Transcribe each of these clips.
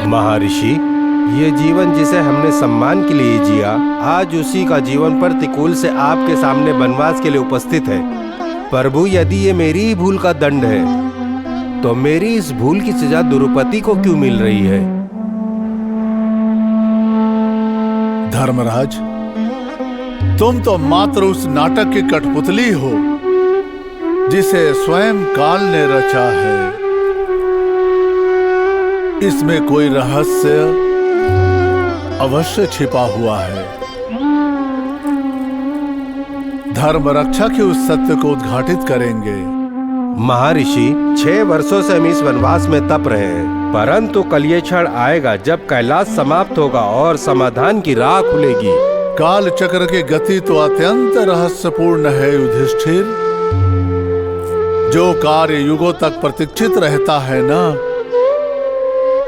महर्षि, ये जीवन जिसे हमने सम्मान के लिए जिया, आज उसी का जीवन प्रतिकूल से आपके सामने वनवास के लिए उपस्थित है। प्रभु, यदि ये मेरी ही भूल का दंड है, तो मेरी इस भूल की सजा द्रौपदी को क्यों मिल रही है? धर्मराज, तुम तो मात्र उस नाटक की कठपुतली हो जिसे स्वयं काल ने रचा है। इसमें कोई रहस्य अवश्य छिपा हुआ है। धर्म रक्षा के उस सत्य को उद्घाटित करेंगे। महर्षि, 6 वर्षों से हम इस वनवास में तप रहे हैं, परंतु कल ये क्षण आएगा जब कैलाश समाप्त होगा और समाधान की राह खुलेगी। काल चक्र की गति तो अत्यंत रहस्यपूर्ण है युधिष्ठिर। जो कार्य युगों तक प्रतीक्षित रहता है ना,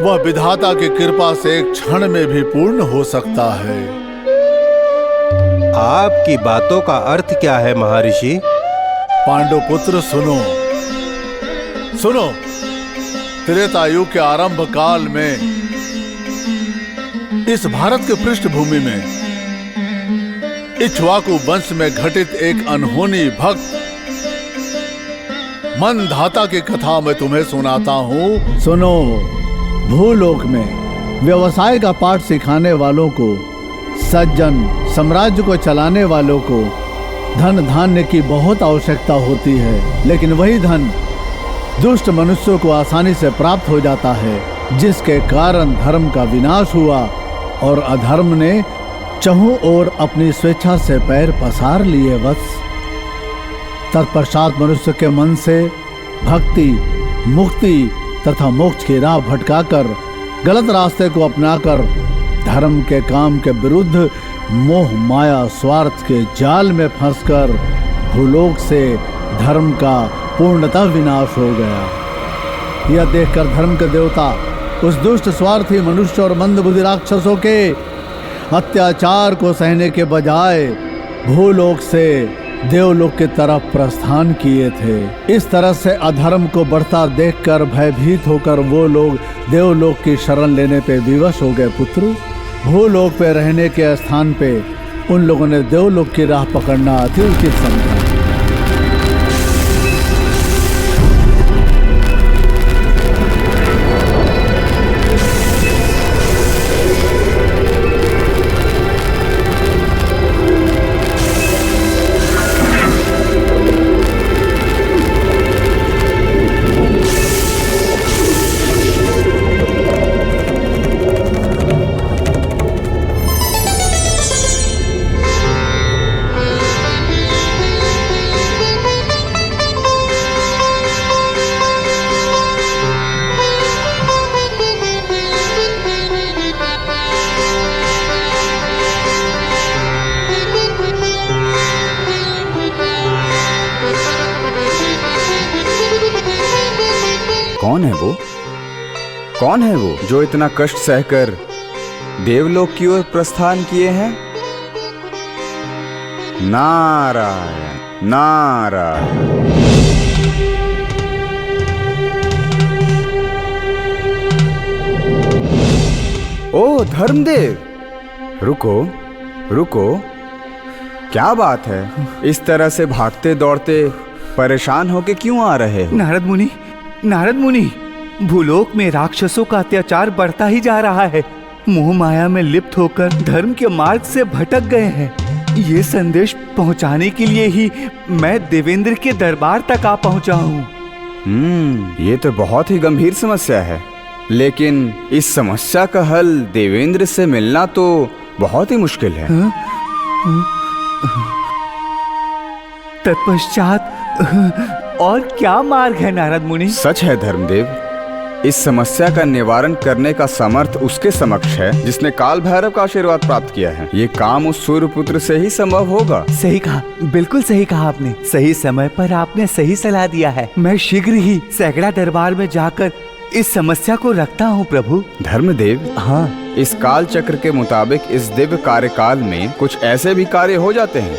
वह विधाता की कृपा से एक क्षण में भी पूर्ण हो सकता है। आपकी बातों का अर्थ क्या है महर्षि? पांडुपुत्र, सुनो सुनो। त्रेतायुग के आरंभ काल में इस भारत के पृष्ठभूमि में इक्ष्वाकु वंश में घटित एक अनहोनी भक्त मनधाता की कथा मैं तुम्हें सुनाता हूँ। सुनो। भूलोक में व्यवसाय का पाठ सिखाने वालों को, सज्जन साम्राज्य को चलाने वालों को धन धान्य की बहुत आवश्यकता होती है, लेकिन वही धन दुष्ट मनुष्यों को आसानी से प्राप्त हो जाता है, जिसके कारण धर्म का विनाश हुआ और अधर्म ने चहुं ओर अपनी स्वेच्छा से पैर पसार लिए। वत्स, तत्पश्चात मनुष्य के मन से भक्ति, मुक्ति तथा मोक्ष की राह भटकाकर गलत रास्ते को अपनाकर धर्म के काम के विरुद्ध मोह माया स्वार्थ के जाल में फंसकर भूलोक से धर्म का पूर्णतः विनाश हो गया। यह देखकर धर्म के देवता उस दुष्ट स्वार्थी मनुष्य और मंदबुद्धि राक्षसों के अत्याचार को सहने के बजाय भूलोक से देवलोक की तरफ प्रस्थान किए थे। इस तरह से अधर्म को बढ़ता देखकर भयभीत होकर वो लोग देवलोक की शरण लेने पे विवश हो गए। पुत्र, भूलोक पे रहने के स्थान पे उन लोगों ने देवलोक की राह पकड़ना अति उचित समझा। कौन है वो जो इतना कष्ट सहकर देवलोक की ओर प्रस्थान किए हैं? नारायण नारायण। ओ धर्मदेव, रुको रुको, क्या बात है? इस तरह से भागते दौड़ते परेशान होके क्यों आ रहे हो? नारद मुनि, भूलोक में राक्षसों का अत्याचार बढ़ता ही जा रहा है। मोह माया में लिप्त होकर धर्म के मार्ग से भटक गए हैं। ये संदेश पहुंचाने के लिए ही मैं देवेंद्र के दरबार तक आ पहुंचा हूँ। ये तो बहुत ही गंभीर समस्या है, लेकिन इस समस्या का हल देवेंद्र से मिलना तो बहुत ही मुश्किल है। तत्पश्चात और क्या मार्ग है नारद मुनि? सच है धर्मदेव, इस समस्या का निवारण करने का समर्थ उसके समक्ष है जिसने काल भैरव का आशीर्वाद प्राप्त किया है। ये काम उस सूर्यपुत्र से ही संभव होगा। सही कहा, बिल्कुल सही कहा आपने। सही समय पर आपने सही सलाह दिया है। मैं शीघ्र ही सैकड़ा दरबार में जाकर इस समस्या को रखता हूँ प्रभु। धर्मदेव, हाँ, इस काल चक्र के मुताबिक इस दिव्य कार्यकाल में कुछ ऐसे भी कार्य हो जाते हैं।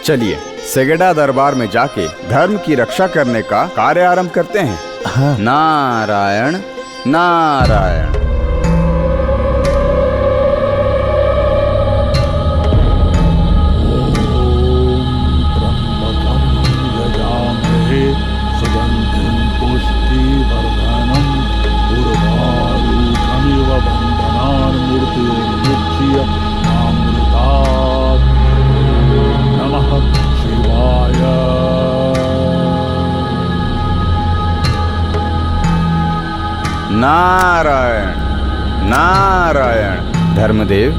चलिए सैकड़ा दरबार में जाके धर्म की रक्षा करने का कार्य आरंभ करते हैं। हाँ। नारायण नारायण। नारायण नारायण। धर्मदेव,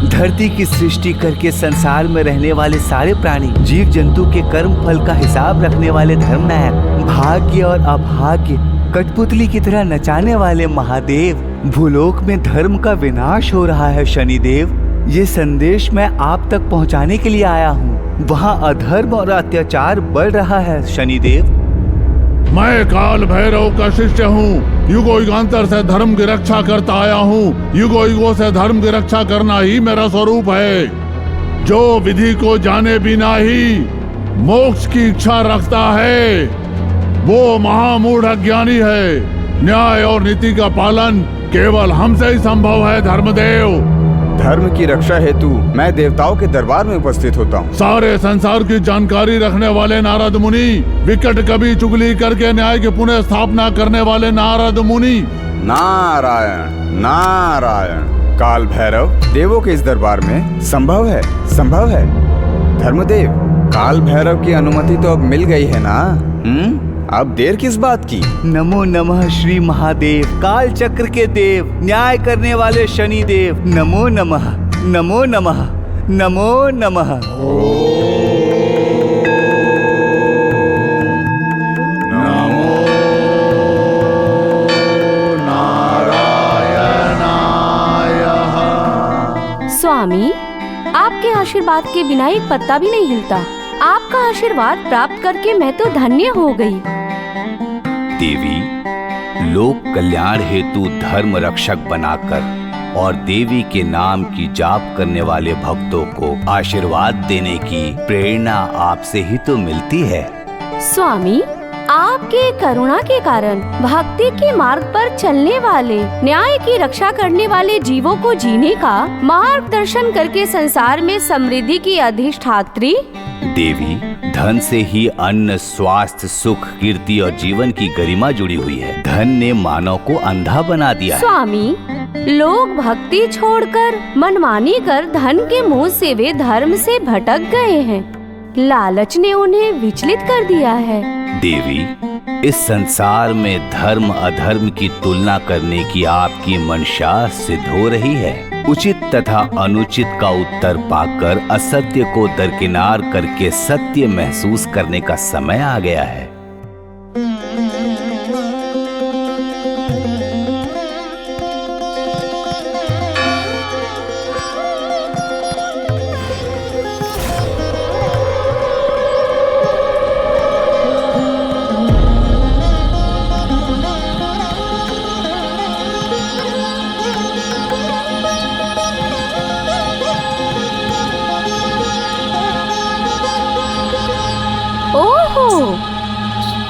धरती की सृष्टि करके संसार में रहने वाले सारे प्राणी, जीव जंतु के कर्म फल का हिसाब रखने वाले धर्मनायक, भाग्य और अभाग्य कठपुतली की तरह नचाने वाले महादेव, भूलोक में धर्म का विनाश हो रहा है शनिदेव। ये संदेश मैं आप तक पहुंचाने के लिए आया हूँ। वहाँ अधर्म और अत्याचार बढ़ रहा है शनिदेव। मैं काल भैरव का शिष्य हूँ। युगो युगांतर से धर्म की रक्षा करता आया हूँ। युगो युगों से धर्म की रक्षा करना ही मेरा स्वरूप है। जो विधि को जाने बिना ही मोक्ष की इच्छा रखता है वो महामूढ़ अज्ञानी है। न्याय और नीति का पालन केवल हमसे ही संभव है धर्मदेव। धर्म की रक्षा हेतु मैं देवताओं के दरबार में उपस्थित होता हूँ। सारे संसार की जानकारी रखने वाले नारद मुनि, विकट कवि चुगली करके न्याय की पुनः स्थापना करने वाले नारद मुनि। नारायण नारायण। काल भैरव देवों के इस दरबार में संभव है, संभव है। धर्मदेव, काल भैरव की अनुमति तो अब मिल गई है ना? अब देर किस बात की? नमो नमः श्री महादेव, काल चक्र के देव, न्याय करने वाले शनि देव। नमो नमः, नमो नमः, नमो नमः। स्वामी, आपके आशीर्वाद के बिना एक पत्ता भी नहीं हिलता। आपका आशीर्वाद प्राप्त करके मैं तो धन्य हो गई। देवी, लोक कल्याण हेतु धर्म रक्षक बनाकर और देवी के नाम की जाप करने वाले भक्तों को आशीर्वाद देने की प्रेरणा आपसे ही तो मिलती है। स्वामी, आपके करुणा के कारण भक्ति के मार्ग पर चलने वाले, न्याय की रक्षा करने वाले जीवों को जीने का मार्गदर्शन करके संसार में समृद्धि की अधिष्ठात्री। देवी, धन से ही अन्न, स्वास्थ्य, सुख, कीर्ति और जीवन की गरिमा जुड़ी हुई है। धन ने मानव को अंधा बना दिया है। स्वामी, लोग भक्ति छोड़कर मनमानी कर धन के मोह से वे धर्म से भटक गए हैं। लालच ने उन्हें विचलित कर दिया है। देवी, इस संसार में धर्म अधर्म की तुलना करने की आपकी मंशा सिद्ध हो रही है। उचित तथा अनुचित का उत्तर पाकर असत्य को दरकिनार करके सत्य महसूस करने का समय आ गया है।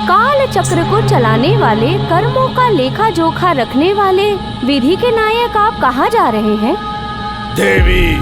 काल चक्र को चलाने वाले, कर्मों का लेखा जोखा रखने वाले विधि के नायक, आप कहाँ जा रहे हैं? देवी,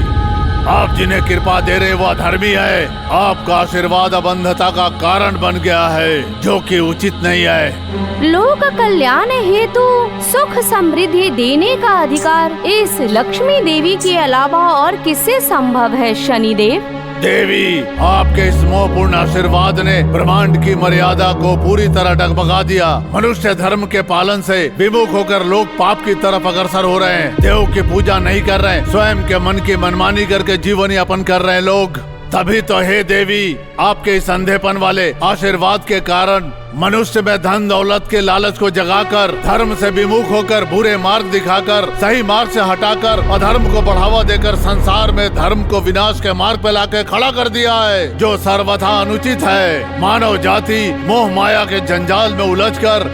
आप जिन्हें कृपा दे रहे वो धर्मी है। आपका आशीर्वाद अब अंधता का कारण बन गया है, जो कि उचित नहीं है। लोक कल्याण हेतु सुख समृद्धि देने का अधिकार इस लक्ष्मी देवी के अलावा और किससे संभव है शनिदेव? देवी, आपके इस मोहपूर्ण आशीर्वाद ने ब्रह्मांड की मर्यादा को पूरी तरह डगमगा दिया। मनुष्य धर्म के पालन से विमुख होकर लोग पाप की तरफ अग्रसर हो रहे हैं। देव की पूजा नहीं कर रहे, स्वयं के मन की मनमानी करके जीवन यापन कर रहे हैं लोग। तभी तो हे देवी, आपके इस अंधेपन वाले आशीर्वाद के कारण मनुष्य में धन दौलत के लालच को जगाकर, धर्म से विमुख होकर, बुरे मार्ग दिखाकर, सही मार्ग से हटाकर, अधर्म को बढ़ावा देकर संसार में धर्म को विनाश के मार्ग पे लाके खड़ा कर दिया है, जो सर्वथा अनुचित है। मानव जाति मोह माया के जंजाल में उलझकर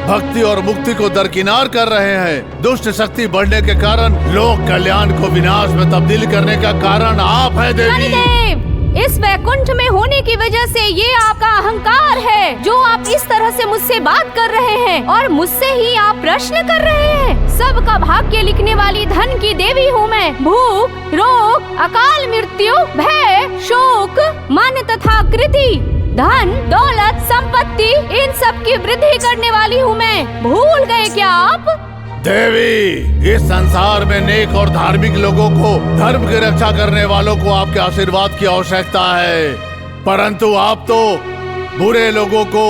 भक्ति और मुक्ति को दरकिनार कर रहे हैं। दुष्ट शक्ति बढ़ने के कारण लोक कल्याण को विनाश में तब्दील करने का कारण आप है देवी। इस वैकुंठ में होने की वजह से ये आपका अहंकार है, जो आप इस तरह से मुझसे बात कर रहे हैं और मुझसे ही आप प्रश्न कर रहे हैं। सबका भाग्य लिखने वाली धन की देवी हूँ मैं। भूख, रोग, अकाल मृत्यु, भय, शोक, मन तथा कृति, धन, दौलत, संपत्ति, इन सब की वृद्धि करने वाली हूँ मैं। भूल गए क्या आप? देवी, इस संसार में नेक और धार्मिक लोगों को, धर्म की रक्षा करने वालों को आपके आशीर्वाद की आवश्यकता है, परंतु आप तो बुरे लोगों को,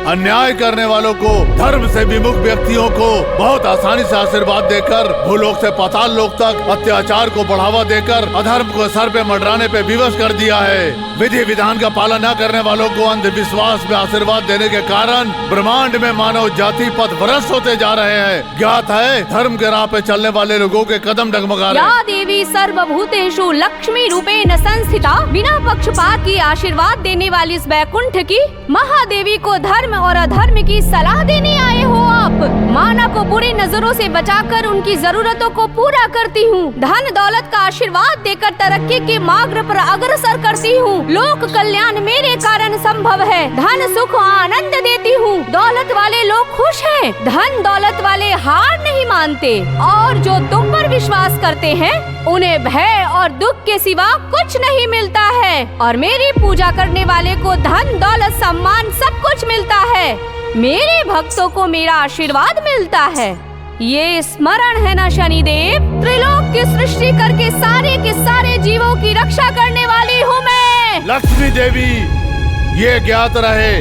अन्याय करने वालों को, धर्म से विमुख व्यक्तियों को बहुत आसानी से आशीर्वाद देकर भूलोक से पाताल लोक तक अत्याचार को बढ़ावा देकर अधर्म को सर पे मंडराने पे विवश कर दिया है। विधि विधान का पालन न करने वालों को अंधविश्वास में आशीर्वाद देने के कारण ब्रह्मांड में मानव जाति पथभ्रष्ट होते जा रहे हैं। ज्ञात है धर्म के राह पे चलने वाले लोगों के कदम डगमगा रहे हैं। या देवी सर्वभूतेषु लक्ष्मी रूपेण संस्थिता, बिना पक्षपात की आशीर्वाद देने वाली इस वैकुंठ की महादेवी को धर्म और अधर्म की सलाह देने आए हो आप। मानव को बुरी नजरों से बचाकर उनकी जरूरतों को पूरा करती हूँ। धन दौलत का आशीर्वाद देकर तरक्की के मार्ग पर अग्रसर करती हूँ। लोक कल्याण मेरे कारण संभव है। धन सुख आनंद देती हूँ। दौलत वाले लोग खुश हैं। धन दौलत वाले हार नहीं मानते और जो तुम पर विश्वास करते हैं उन्हें भय और दुख के सिवा कुछ नहीं मिलता है। और मेरी पूजा करने वाले को धन दौलत सम्मान सब कुछ मिलता है। मेरे भक्तों को मेरा आशीर्वाद मिलता है। ये स्मरण है ना शनिदेव, त्रिलोक की सृष्टि करके सारे के सारे जीवों की रक्षा करने वाली हूँ मैं। लक्ष्मी देवी, ये ज्ञात रहे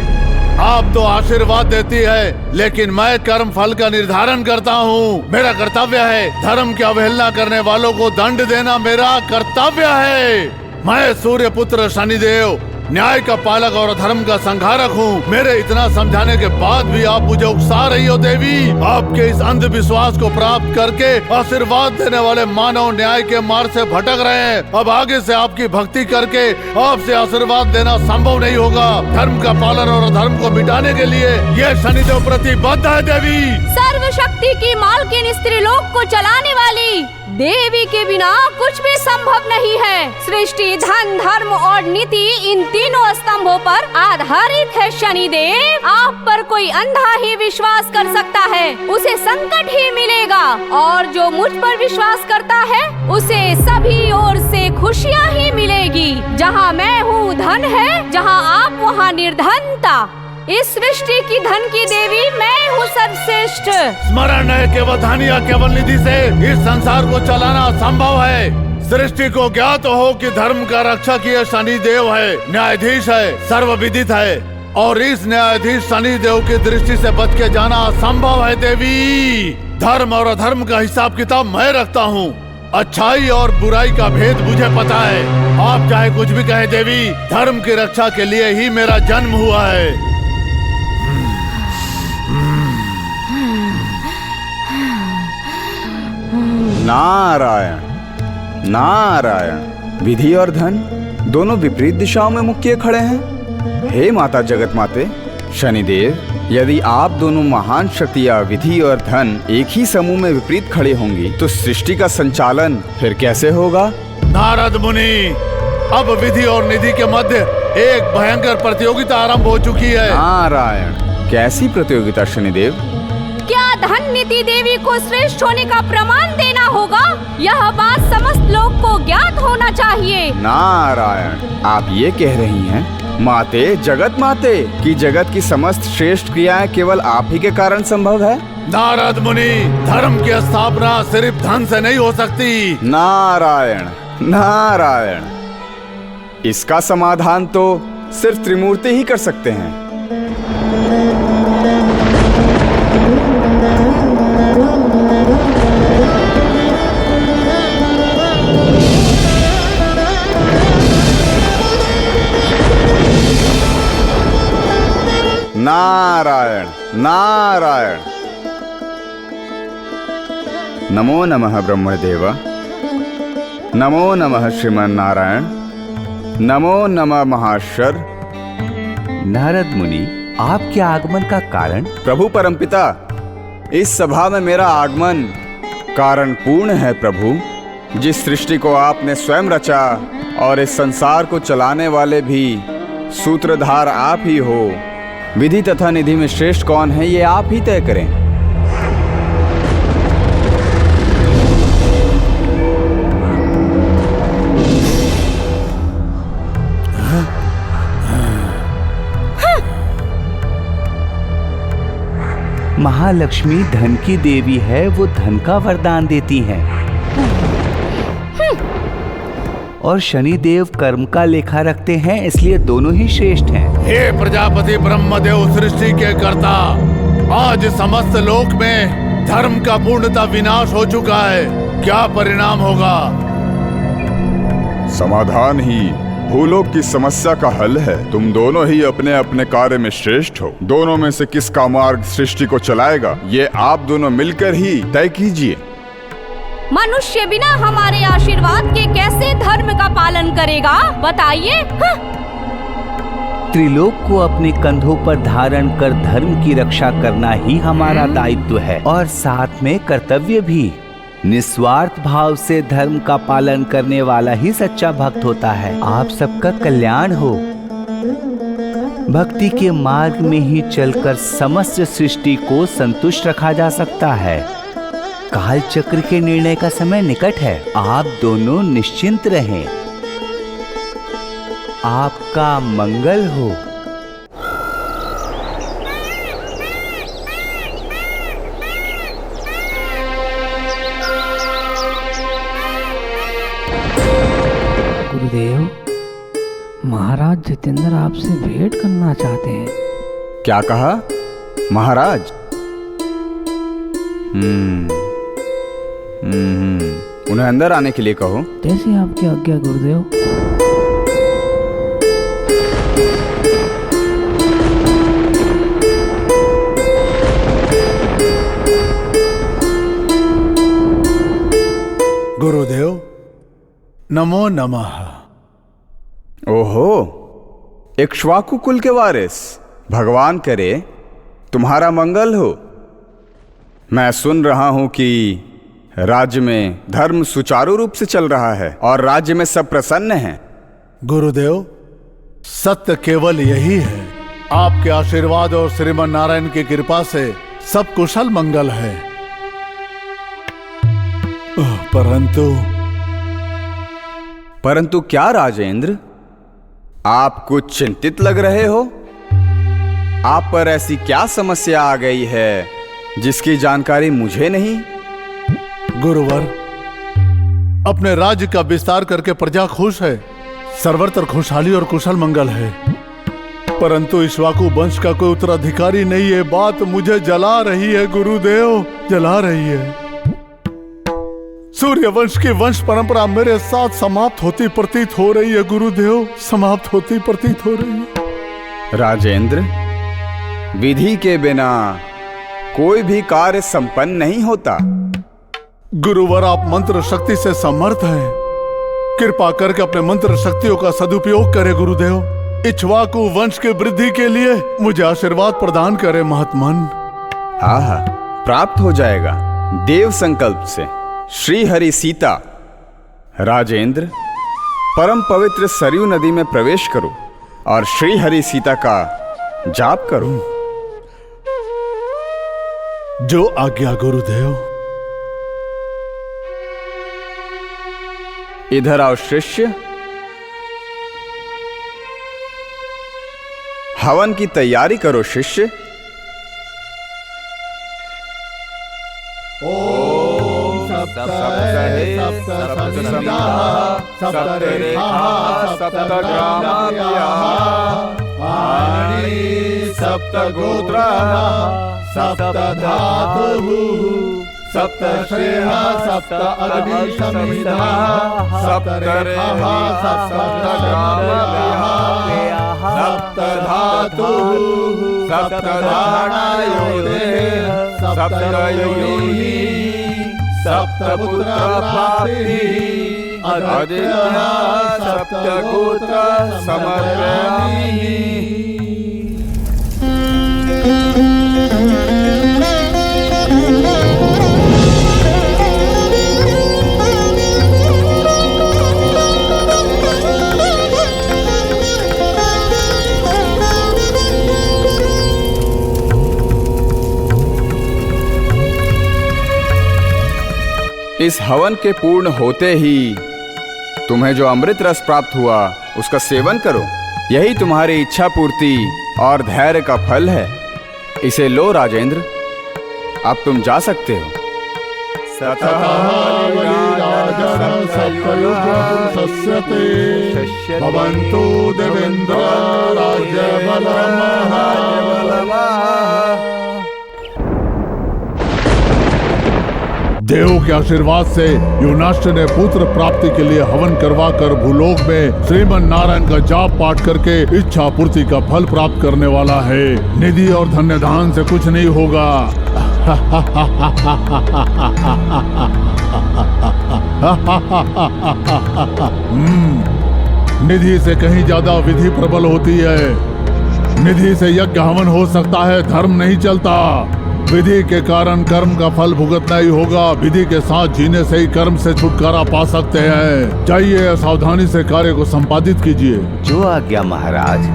आप तो आशीर्वाद देती है, लेकिन मैं कर्म फल का निर्धारण करता हूँ। मेरा कर्तव्य है धर्म की अवहेलना करने वालों को दंड देना, मेरा कर्तव्य है। मैं सूर्य पुत्र शनिदेव न्याय का पालक और धर्म का संहारक हूँ। मेरे इतना समझाने के बाद भी आप मुझे उकसा रही हो देवी। आपके इस अंधविश्वास को प्राप्त करके आशीर्वाद देने वाले मानव न्याय के मार्ग से भटक रहे हैं। अब आगे से आपकी भक्ति करके आपसे आशीर्वाद देना संभव नहीं होगा। धर्म का पालन और अधर्म को मिटाने के लिए ये शनिदेव प्रतिबद्ध है देवी। सर्वशक्ति की मालकिन स्त्रीलोक को चलाने वाली देवी के बिना कुछ भी संभव नहीं है। सृष्टि, धन, धर्म और नीति इन तीनों स्तंभों पर आधारित है शनिदेव। आप पर कोई अंधा ही विश्वास कर सकता है, उसे संकट ही मिलेगा। और जो मुझ पर विश्वास करता है उसे सभी ओर से खुशियाँ ही मिलेगी। जहाँ मैं हूँ धन है, जहाँ आप वहाँ निर्धनता। इस सृष्टि की धन की देवी मैं हूँ सर्वश्रेष्ठ। स्मरण है केवल धन या केवल निधि से इस संसार को चलाना संभव है। सृष्टि को ज्ञात हो कि धर्म का रक्षक ये शनिदेव है, न्यायाधीश है, सर्वविदित है। और इस न्यायाधीश शनिदेव की दृष्टि से बच के जाना असंभव है देवी। धर्म और अधर्म का हिसाब किताब मैं रखता हूँ। अच्छाई और बुराई का भेद मुझे पता है। आप चाहे कुछ भी कहे देवी, धर्म की रक्षा के लिए ही मेरा जन्म हुआ है। नारायण नारायण। विधि और धन दोनों विपरीत दिशाओं में मुख किए खड़े हैं। हे माता जगत माते, शनिदेव, यदि आप दोनों महान शक्तियाँ विधि और धन एक ही समूह में विपरीत खड़े होंगी तो सृष्टि का संचालन फिर कैसे होगा? नारद मुनि, अब विधि और निधि के मध्य एक भयंकर प्रतियोगिता आरंभ हो चुकी है। नारायण, कैसी प्रतियोगिता शनिदेव? क्या धन नीति देवी को श्रेष्ठ होने का प्रमाण देना होगा? यह बात समस्त लोग को ज्ञात होना चाहिए। नारायण, आप ये कह रही हैं माते, जगत माते, कि जगत की समस्त श्रेष्ठ क्रियाएं केवल आप ही के कारण संभव है? नारद मुनि, धर्म की स्थापना सिर्फ धन से नहीं हो सकती। नारायण नारायण, इसका समाधान तो सिर्फ त्रिमूर्ति ही कर सकते हैं। नारायण नारायण। नमो नमः ब्रह्मदेव, नमो नमः श्रीमन नारायण, नमो नमः महाश्वर। नारद मुनि, आपके आगमन का कारण? प्रभु परमपिता, इस सभा में मेरा आगमन कारण पूर्ण है प्रभु। जिस सृष्टि को आपने स्वयं रचा और इस संसार को चलाने वाले भी सूत्रधार आप ही हो, विधि तथा निधि में श्रेष्ठ कौन है ये आप ही तय करें। महालक्ष्मी धन की देवी है, वो धन का वरदान देती हैं। और शनिदेव कर्म का लेखा रखते हैं, इसलिए दोनों ही श्रेष्ठ हैं। हे प्रजापति ब्रह्मदेव सृष्टि के कर्ता, आज समस्त लोक में धर्म का पूर्णतः विनाश हो चुका है, क्या परिणाम होगा? समाधान ही भूलोक की समस्या का हल है। तुम दोनों ही अपने अपने कार्य में श्रेष्ठ हो। दोनों में से किसका मार्ग सृष्टि को चलाएगा, ये आप दोनों मिलकर ही तय कीजिए। मनुष्य बिना हमारे आशीर्वाद के कैसे धर्म का पालन करेगा, बताइए। त्रिलोक को अपने कंधों पर धारण कर धर्म की रक्षा करना ही हमारा दायित्व है और साथ में कर्तव्य भी। निस्वार्थ भाव से धर्म का पालन करने वाला ही सच्चा भक्त होता है। आप सबका कल्याण हो। भक्ति के मार्ग में ही चलकर समस्त सृष्टि को संतुष्ट रखा जा सकता है। काल चक्र के निर्णय का समय निकट है। आप दोनों निश्चिंत रहें। आपका मंगल हो। गुरुदेव, महाराज जितेंद्र आपसे भेंट करना चाहते हैं। क्या कहा महाराज? उन्हें अंदर आने के लिए कहो। जैसे आपकी आज्ञा गुरुदेव। गुरुदेव नमो नमः। ओहो, इक्ष्वाकु कुल के वारिस, भगवान करे तुम्हारा मंगल हो। मैं सुन रहा हूं कि राज्य में धर्म सुचारू रूप से चल रहा है और राज्य में सब प्रसन्न हैं। गुरुदेव, सत्य केवल यही है। आपके आशीर्वाद और श्रीमन नारायण की कृपा से सब कुशल मंगल है। परंतु क्या राजेंद्र, आप कुछ चिंतित लग रहे हो? आप पर ऐसी क्या समस्या आ गई है जिसकी जानकारी मुझे नहीं? गुरुवर, अपने राज्य का विस्तार करके प्रजा खुश है, सर्वत्र खुशहाली और कुशल मंगल है। परंतु इक्ष्वाकु वंश का कोई उत्तराधिकारी नहीं है। बात मुझे जला रही है गुरुदेव, जला रही है। सूर्य वंश की वंश परंपरा मेरे साथ समाप्त होती प्रतीत हो रही है गुरुदेव, समाप्त होती प्रतीत हो रही है। राजेंद्र, विधि के बिना कोई भी कार्य संपन्न नहीं होता। गुरुवर, आप मंत्र शक्ति से समर्थ हैं। कृपा करके अपने मंत्र शक्तियों का सदुपयोग करें गुरुदेव। इक्ष्वाकु वंश की वृद्धि के लिए मुझे आशीर्वाद प्रदान करें महात्मन। हाँ, प्राप्त हो जाएगा देव संकल्प से। श्री हरि सीता। राजेंद्र, परम पवित्र सरयू नदी में प्रवेश करो और श्री हरि सीता का जाप करो। जो आज्ञा गुरुदेव। इधर आओ शिष्य। हवन की तैयारी करो शिष्य। सप्तश्रेयः सप्त अग्निशमिधः सप्तरेः सप्तग्रामव्यः सप्तधातुः सप्तधारणायोनिः सप्तयोनिः सप्तपुत्रप्राप्तिः अदित्यः सप्तगोत्र समर्पयामि। इस हवन के पूर्ण होते ही तुम्हें जो अमृत रस प्राप्त हुआ उसका सेवन करो। यही तुम्हारी इच्छा पूर्ति और धैर्य का फल है। इसे लो राजेंद्र, अब तुम जा सकते हो। सतः जड़ सत्ययुग सस्यते भवन्तु देवेन्द्र राज्य देव के आशीर्वाद से युनाष्ट ने पुत्र प्राप्ति के लिए हवन करवाकर भूलोक में श्रीमन नारायण का जाप पाठ करके इच्छा पूर्ति का फल प्राप्त करने वाला है। निधि और धन्य दान से कुछ नहीं होगा। निधि से कहीं ज्यादा विधि प्रबल होती है। निधि से यज्ञ हवन हो सकता है, धर्म नहीं चलता। विधि के कारण कर्म का फल भुगतना ही होगा। विधि के साथ जीने से ही कर्म से छुटकारा पा सकते हैं। जाइए, सावधानी से कार्य को संपादित कीजिए। जो आज्ञा महाराज।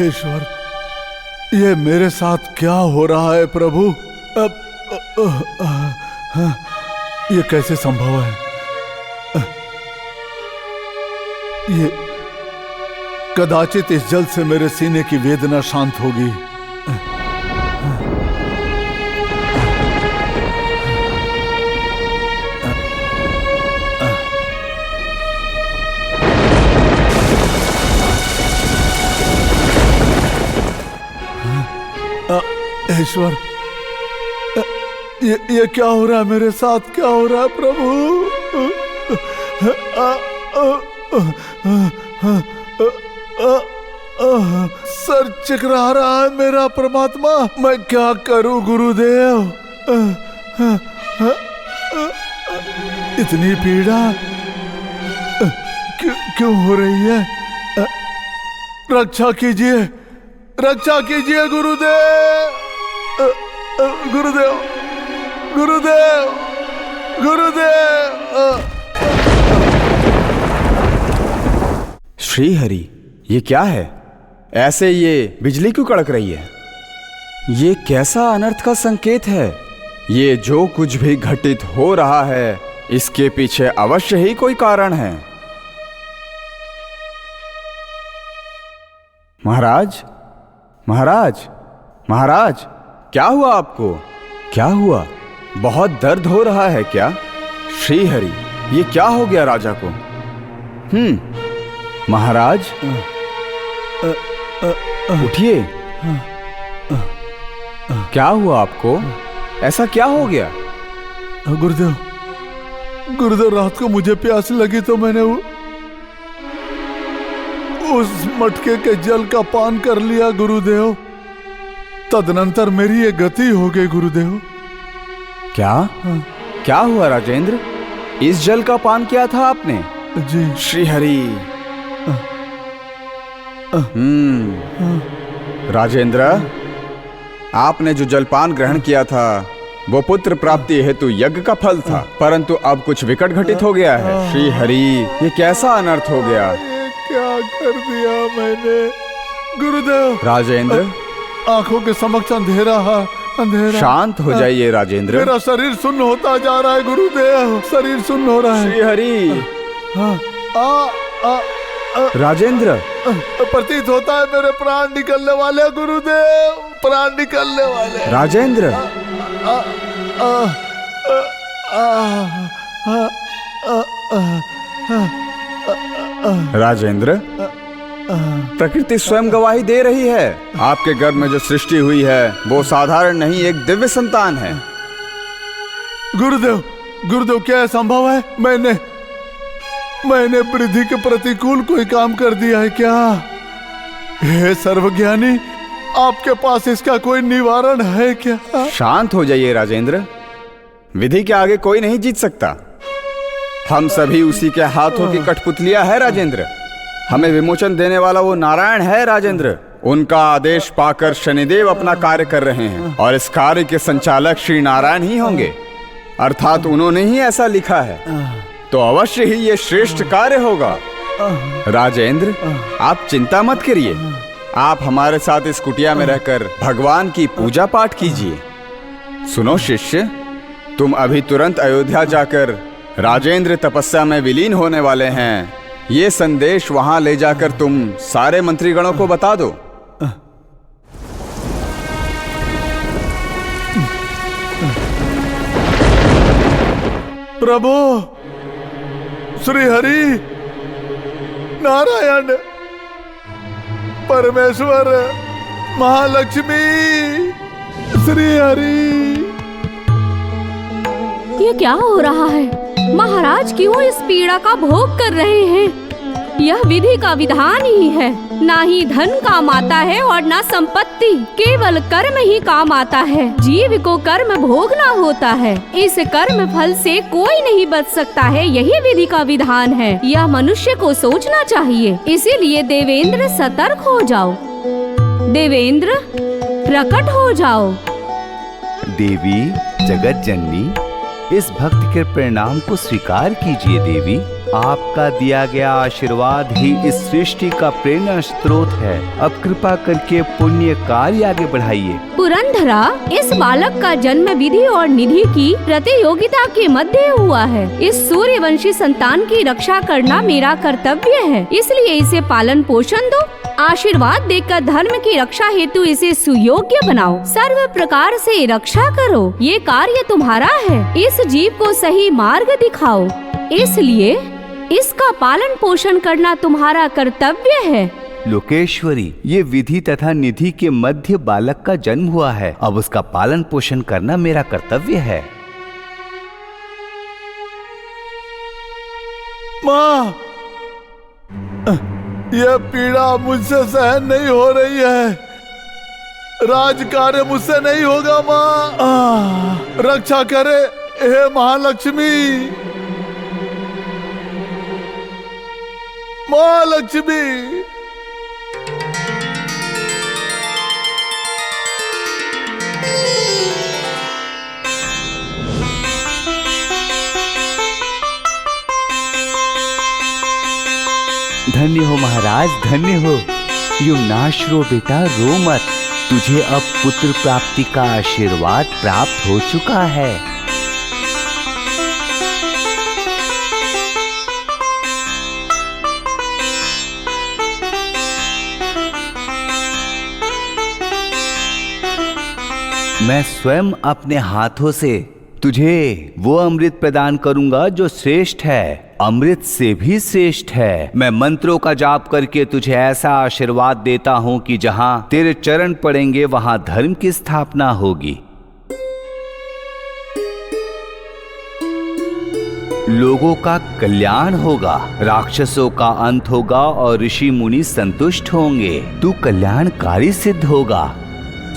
ईश्वर, ये मेरे साथ क्या हो रहा है प्रभु? ये कैसे संभव है? ये कदाचित इस जल से मेरे सीने की वेदना शांत होगी। ईश्वर, ये क्या हो रहा है मेरे साथ? क्या हो रहा है प्रभु? सर चिकरा रहा है मेरा परमात्मा। मैं क्या करूं गुरुदेव? इतनी पीड़ा क्यों हो रही है? रक्षा कीजिए, रक्षा कीजिए गुरुदेव। गुरुदेव, गुरुदेव, गुरुदेव। श्री हरि, ये क्या है? ऐसे ये बिजली क्यों कड़क रही है? ये कैसा अनर्थ का संकेत है? ये जो कुछ भी घटित हो रहा है, इसके पीछे अवश्य ही कोई कारण है। महाराज, महाराज, महाराज, क्या हुआ आपको? क्या हुआ? बहुत दर्द हो रहा है क्या? श्री हरि, ये क्या हो गया राजा को? महाराज, उठिए। क्या हुआ आपको? ऐसा क्या हो गया? गुरुदेव, गुरुदेव, रात को मुझे प्यास लगी तो मैंने उस मटके के जल का पान कर लिया गुरुदेव। तदनंतर मेरी ये गति हो गई गुरुदेव। क्या? क्या हुआ राजेंद्र? इस जल का पान किया था आपने? जी। श्री हरि। राजेंद्र, आपने जो जलपान ग्रहण किया था वो पुत्र प्राप्ति हेतु यज्ञ का फल था, परंतु अब कुछ विकट घटित हो गया है। श्री हरि, ये कैसा अनर्थ हो गया? ये क्या कर दिया मैंने गुरुदेव? राजेंद्र, आंखों के समक्ष अंधेरा है, अंधेरा। शांत हो जाइए राजेंद्र। मेरा शरीर सुन्न होता जा रहा है गुरुदेव, शरीर सुन्न हो रहा है। श्री हरि। राजेंद्र, प्रतीत होता है मेरे प्राण निकलने वाले गुरुदेव, प्राण निकलने वाले। राजेंद्र, राजेंद्र, प्रकृति स्वयं गवाही दे रही है। आपके गर्भ में जो सृष्टि हुई है वो साधारण नहीं, एक दिव्य संतान है। गुरुदेव, गुरुदेव, क्या संभव है? मैंने वृद्धि के प्रतिकूल कोई काम कर दिया है क्या? हे सर्वज्ञानी, आपके पास इसका कोई निवारण है क्या? शांत हो जाइए राजेंद्र। विधि के आगे कोई नहीं जीत सकता। हम सभी उसी के हाथों की कठपुतलियां है राजेंद्र। हमें विमोचन देने वाला वो नारायण है राजेंद्र। उनका आदेश पाकर शनिदेव अपना कार्य कर रहे हैं और इस कार्य के संचालक श्री नारायण ही होंगे, अर्थात उन्होंने ही ऐसा लिखा है, तो अवश्य ही ये श्रेष्ठ कार्य होगा। राजेंद्र, आप चिंता मत करिए, आप हमारे साथ इस कुटिया में रहकर भगवान की पूजा पाठ कीजिए। सुनो शिष्य, तुम अभी तुरंत अयोध्या जाकर राजेंद्र तपस्या में विलीन होने वाले हैं, ये संदेश वहां ले जाकर तुम सारे मंत्रीगणों को बता दो। प्रभु, श्री हरि, नारायण, परमेश्वर, महालक्ष्मी, श्री हरि। ये क्या हो रहा है? महाराज क्यों इस पीड़ा का भोग कर रहे हैं? यह विधि का विधान ही है। ना ही धन काम आता है और ना संपत्ति, केवल कर्म ही काम आता है। जीव को कर्म भोगना होता है, इस कर्म फल से कोई नहीं बच सकता है, यही विधि का विधान है। यह मनुष्य को सोचना चाहिए। इसीलिए देवेंद्र सतर्क हो जाओ। देवेंद्र प्रकट हो जाओ। देवी जगत जननी, इस भक्त के परिणाम को स्वीकार कीजिए। देवी, आपका दिया गया आशीर्वाद ही इस सृष्टि का प्रेरणा स्रोत है। अब कृपा करके पुण्य कार्य आगे बढ़ाइए। पुरंदरा, इस बालक का जन्म विधि और निधि की प्रतियोगिता के मध्य हुआ है। इस सूर्यवंशी संतान की रक्षा करना मेरा कर्तव्य है, इसलिए इसे पालन पोषण दो। आशीर्वाद देकर धर्म की रक्षा हेतु इसे सुयोग्य बनाओ। सर्व प्रकार से रक्षा करो, ये कार्य तुम्हारा है। इस जीव को सही मार्ग दिखाओ, इसलिए इसका पालन पोषण करना तुम्हारा कर्तव्य है। लोकेश्वरी, ये विधि तथा निधि के मध्य बालक का जन्म हुआ है, अब उसका पालन पोषण करना मेरा कर्तव्य है। माँ, यह पीड़ा मुझसे सहन नहीं हो रही है। राज कार्य मुझसे नहीं होगा माँ, रक्षा करे हे महालक्ष्मी। महालक्ष्मी, धन्य हो महाराज, धन्य हो। युवनाश रो बेटा, रो मत। तुझे अब पुत्र प्राप्ति का आशीर्वाद प्राप्त हो चुका है। मैं स्वयं अपने हाथों से तुझे वो अमृत प्रदान करूंगा जो श्रेष्ठ है, अमृत से भी श्रेष्ठ है। मैं मंत्रों का जाप करके तुझे ऐसा आशीर्वाद देता हूं कि जहां तेरे चरण पड़ेंगे वहां धर्म की स्थापना होगी, लोगों का कल्याण होगा, राक्षसों का अंत होगा और ऋषि मुनि संतुष्ट होंगे। तू कल्याणकारी सिद्ध होगा।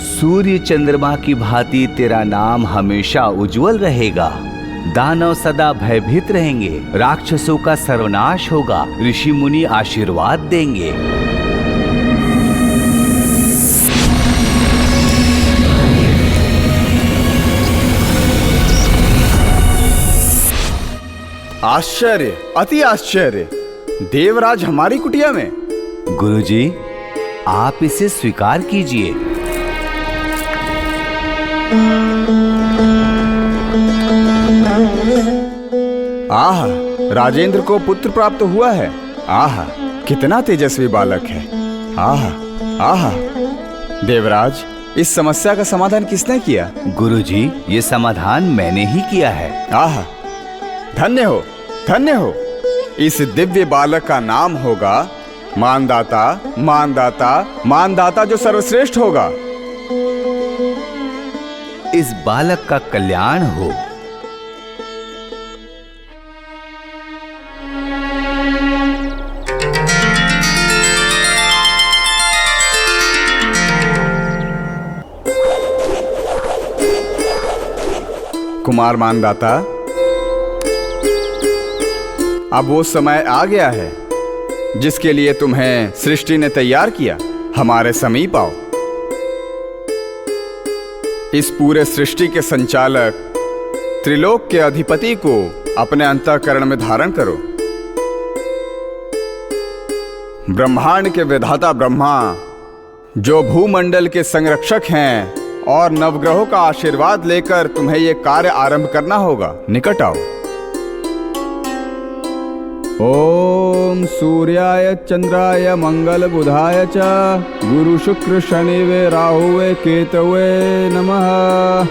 सूर्य चंद्रमा की भांति तेरा नाम हमेशा उज्जवल रहेगा। दानव सदा भयभीत रहेंगे, राक्षसों का सर्वनाश होगा, ऋषि मुनि आशीर्वाद देंगे। आश्चर्य, अति आश्चर्य। देवराज हमारी कुटिया में। गुरुजी, आप इसे स्वीकार कीजिए। आह, राजेंद्र को पुत्र प्राप्त हुआ है। आह, कितना तेजस्वी बालक है। आह, आह। देवराज, इस समस्या का समाधान किसने किया? गुरुजी, ये समाधान मैंने ही किया है। आह, धन्य हो, धन्य हो। इस दिव्य बालक का नाम होगा मानदाता, मानदाता, मानदाता, जो सर्वश्रेष्ठ होगा। इस बालक का कल्याण हो। कुमार मानदाता, अब वो समय आ गया है जिसके लिए तुम्हें सृष्टि ने तैयार किया। हमारे समीप आओ। इस पूरे सृष्टि के संचालक त्रिलोक के अधिपति को अपने अंतःकरण में धारण करो। ब्रह्मांड के विधाता ब्रह्मा, जो भूमंडल के संरक्षक हैं, और नवग्रहों का आशीर्वाद लेकर तुम्हें यह कार्य आरंभ करना होगा। निकट आओ। ओम सूर्याय चंद्राय मंगल बुधाय च गुरु शुक्र शनिवे राहुवे केतवे नमः।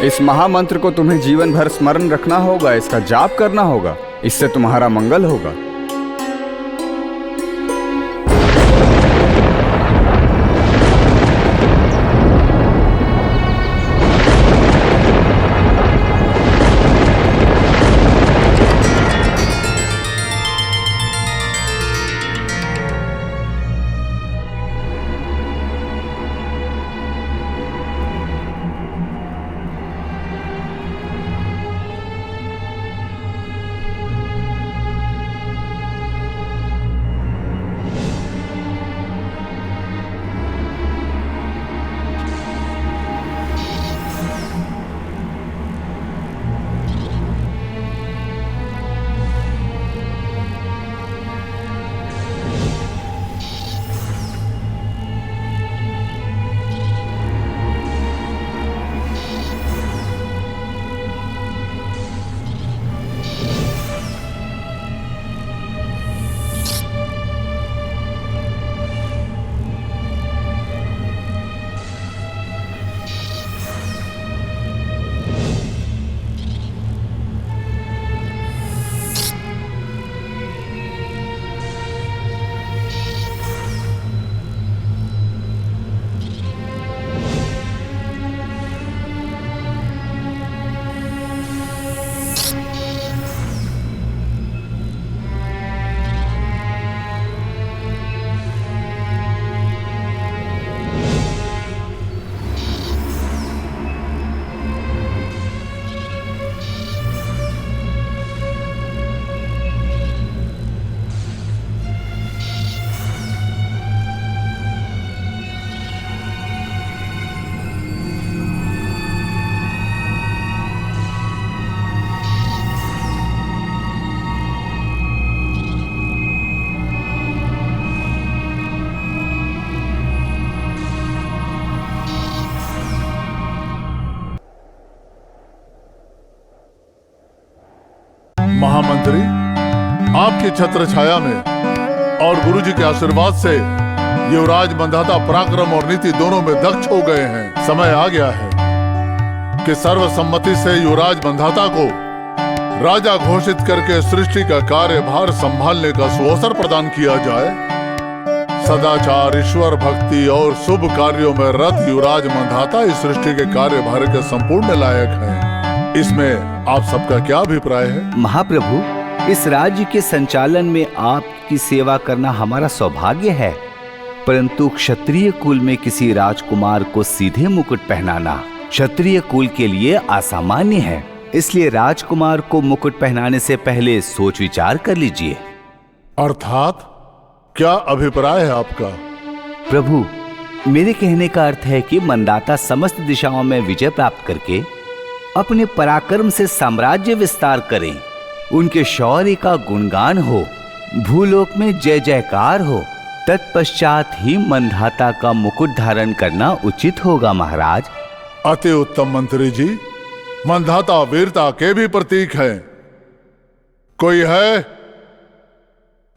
इस महामंत्र को तुम्हें जीवन भर स्मरण रखना होगा, इसका जाप करना होगा। इससे तुम्हारा मंगल होगा। महामंत्री, आपकी छत्र छाया में और गुरुजी के आशीर्वाद से युवराज मंधाता पराक्रम और नीति दोनों में दक्ष हो गए हैं। समय आ गया है कि सर्वसम्मति से युवराज मंधाता को राजा घोषित करके सृष्टि का कार्यभार संभालने का सुअवसर प्रदान किया जाए। सदाचार, ईश्वर भक्ति और शुभ कार्यों में रत युवराज मंधाता इस सृष्टि के कार्यभार के संपूर्ण लायक हैं। इसमें आप सबका क्या अभिप्राय है? महाप्रभु, इस राज्य के संचालन में आपकी सेवा करना हमारा सौभाग्य है, परंतु क्षत्रिय कुल में किसी राजकुमार को सीधे मुकुट पहनाना क्षत्रिय कुल के लिए असामान्य है। इसलिए राजकुमार को मुकुट पहनाने से पहले सोच विचार कर लीजिए। अर्थात क्या अभिप्राय है आपका? प्रभु, मेरे कहने का अर्थ है कि मंदाता समस्त दिशाओं में विजय प्राप्त करके अपने पराक्रम से साम्राज्य विस्तार करें, उनके शौर्य का गुणगान हो, भूलोक में जय जयकार हो, तत्पश्चात ही मंधाता का मुकुट धारण करना उचित होगा महाराज। अति उत्तम मंत्री जी, मंधाता वीरता के भी प्रतीक है। कोई है?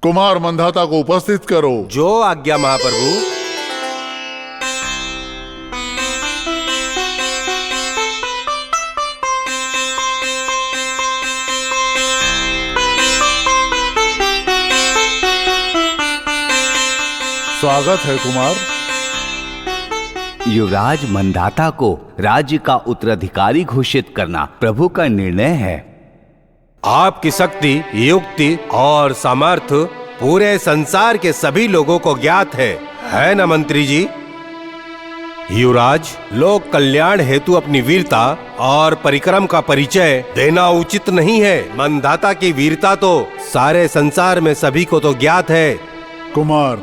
कुमार मंधाता को उपस्थित करो। जो आज्ञा महाप्रभु। स्वागत है कुमार। युवराज मंदाता को राज्य का उत्तराधिकारी घोषित करना प्रभु का निर्णय है। आपकी शक्ति, युक्ति और सामर्थ्य पूरे संसार के सभी लोगों को ज्ञात है ना मंत्री जी? युवराज, लोक कल्याण हेतु अपनी वीरता और परिक्रम का परिचय देना उचित नहीं है। मंधाता की वीरता तो सारे संसार में सभी को तो ज्ञात है। कुमार,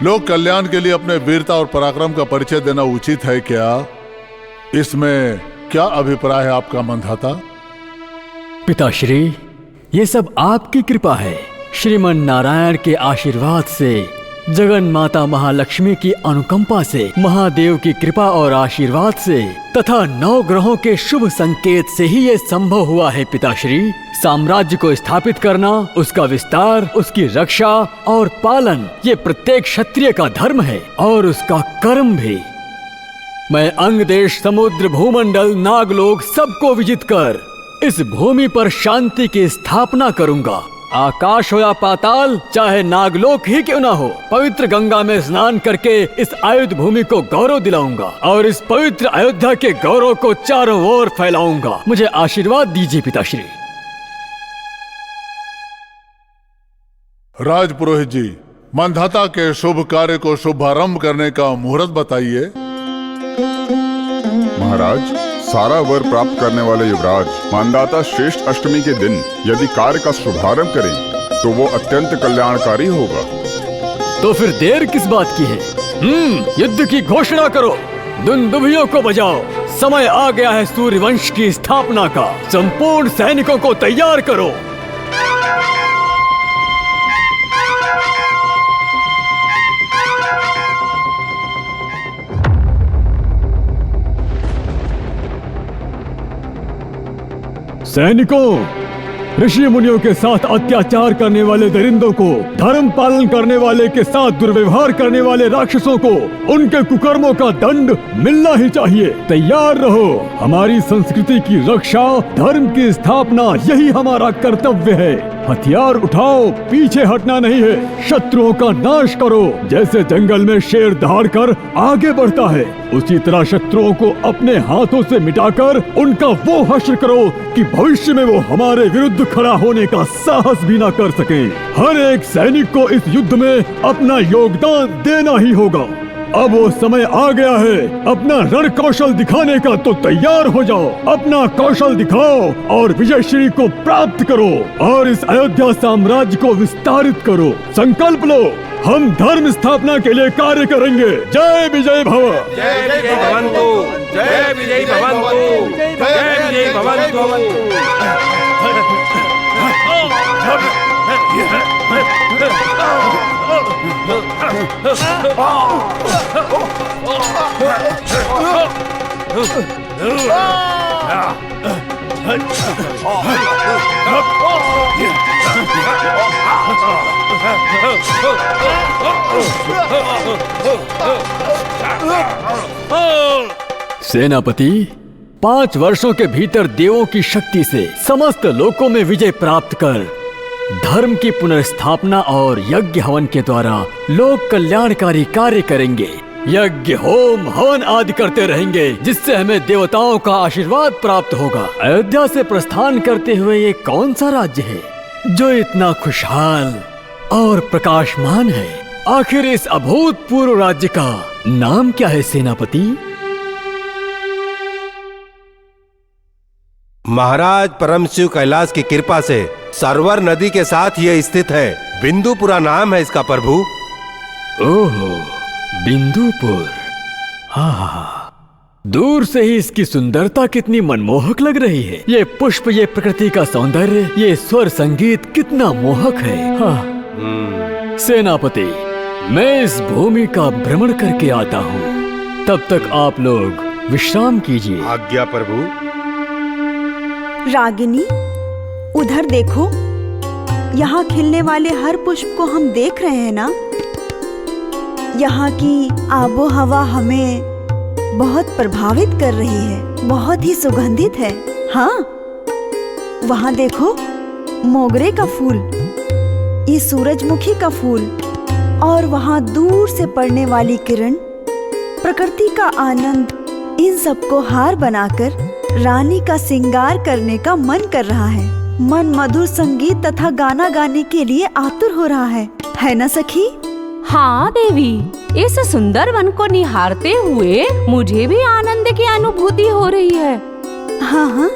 लोक कल्याण के लिए अपने वीरता और पराक्रम का परिचय देना उचित है क्या? इसमें क्या अभिप्राय है आपका मंधाता? पिताश्री, ये सब आपकी कृपा है। श्रीमन नारायण के आशीर्वाद से, जगन माता महालक्ष्मी की अनुकंपा से, महादेव की कृपा और आशीर्वाद से तथा 9 ग्रहों के शुभ संकेत से ही ये संभव हुआ है पिताश्री। साम्राज्य को स्थापित करना, उसका विस्तार, उसकी रक्षा और पालन, ये प्रत्येक क्षत्रिय का धर्म है और उसका कर्म भी। मैं अंग देश, समुद्र, भूमंडल, नागलोक सबको विजित कर इस भूमि पर शांति की स्थापना करूंगा। आकाश हो या पाताल, चाहे नागलोक ही क्यों ना हो, पवित्र गंगा में स्नान करके इस आयुध भूमि को गौरव दिलाऊंगा और इस पवित्र अयोध्या के गौरव को चारों ओर फैलाऊंगा। मुझे आशीर्वाद दीजिए पिताश्री। राजपुरोहित जी, मंधाता के शुभ कार्य को शुभारंभ करने का मुहूर्त बताइए। महाराज, सारा वर प्राप्त करने वाले युवराज मंधाता श्रेष्ठ अष्टमी के दिन यदि कार्य का शुभारंभ करें तो वो अत्यंत कल्याणकारी होगा। तो फिर देर किस बात की है? युद्ध की घोषणा करो, दुंदुभियों को बजाओ। समय आ गया है सूर्यवंश की स्थापना का। संपूर्ण सैनिकों को तैयार करो। सैनिकों, ऋषि मुनियों के साथ अत्याचार करने वाले दरिंदों को, धर्म पालन करने वाले के साथ दुर्व्यवहार करने वाले राक्षसों को उनके कुकर्मों का दंड मिलना ही चाहिए। तैयार रहो। हमारी संस्कृति की रक्षा, धर्म की स्थापना, यही हमारा कर्तव्य है। हथियार उठाओ, पीछे हटना नहीं है। शत्रुओं का नाश करो। जैसे जंगल में शेर दहाड़ कर आगे बढ़ता है, उसी तरह शत्रुओं को अपने हाथों से मिटाकर उनका वो हश्र करो कि भविष्य में वो हमारे विरुद्ध खड़ा होने का साहस भी ना कर सके। हर एक सैनिक को इस युद्ध में अपना योगदान देना ही होगा। अब वो समय आ गया है अपना रण कौशल दिखाने का, तो तैयार हो जाओ। अपना कौशल दिखाओ और विजयश्री को प्राप्त करो और इस अयोध्या साम्राज्य को विस्तारित करो। संकल्प लो, हम धर्म स्थापना के लिए कार्य करेंगे। जय विजय भव। जय विजय भवन्तु, जय विजय भवन्तु, जय विजय भवन्तु। सेनापति, 5 वर्षों के भीतर देवों की शक्ति से समस्त लोकों में विजय प्राप्त कर धर्म की पुनर्स्थापना और यज्ञ हवन के द्वारा लोक कल्याणकारी कार्य करेंगे। यज्ञ, होम, हवन आदि करते रहेंगे, जिससे हमें देवताओं का आशीर्वाद प्राप्त होगा। अयोध्या से प्रस्थान करते हुए ये कौन सा राज्य है जो इतना खुशहाल और प्रकाशमान है? आखिर इस अभूतपूर्व राज्य का नाम क्या है सेनापति? महाराज परम शिव कैलाश की कृपा से सरवर नदी के साथ यह स्थित है। बिंदुपुरा नाम है इसका प्रभु। ओहो, बिंदुपुर। हाँ, दूर से ही इसकी सुंदरता कितनी मनमोहक लग रही है। ये पुष्प, ये प्रकृति का सौंदर्य, ये स्वर संगीत कितना मोहक है। हाँ। सेनापति, मैं इस भूमि का भ्रमण करके आता हूँ। तब तक आप लोग विश्राम कीजिए। आज्ञा प्रभु। रागिनी, उधर देखो, यहाँ खिलने वाले हर पुष्प को हम देख रहे हैं ना। यहाँ की आबो हवा हमें बहुत प्रभावित कर रही है, बहुत ही सुगंधित है। हाँ, वहाँ देखो, मोगरे का फूल, ये सूरजमुखी का फूल और वहाँ दूर से पड़ने वाली किरण, प्रकृति का आनंद, इन सबको हार बनाकर रानी का श्रृंगार करने का मन कर रहा है। मन मधुर संगीत तथा गाना गाने के लिए आतुर हो रहा है ना सखी? हाँ देवी, इस सुंदर वन को निहारते हुए मुझे भी आनंद की अनुभूति हो रही है। हाँ हाँ,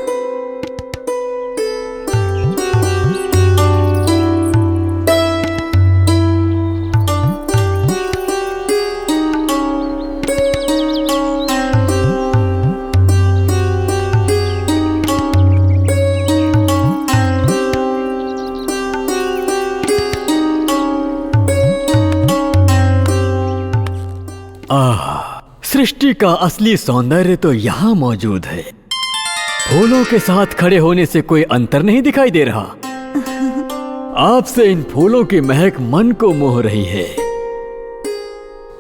सृष्टि का असली सौंदर्य तो यहाँ मौजूद है। फूलों के साथ खड़े होने से कोई अंतर नहीं दिखाई दे रहा। आपसे इन फूलों की महक मन को मोह रही है।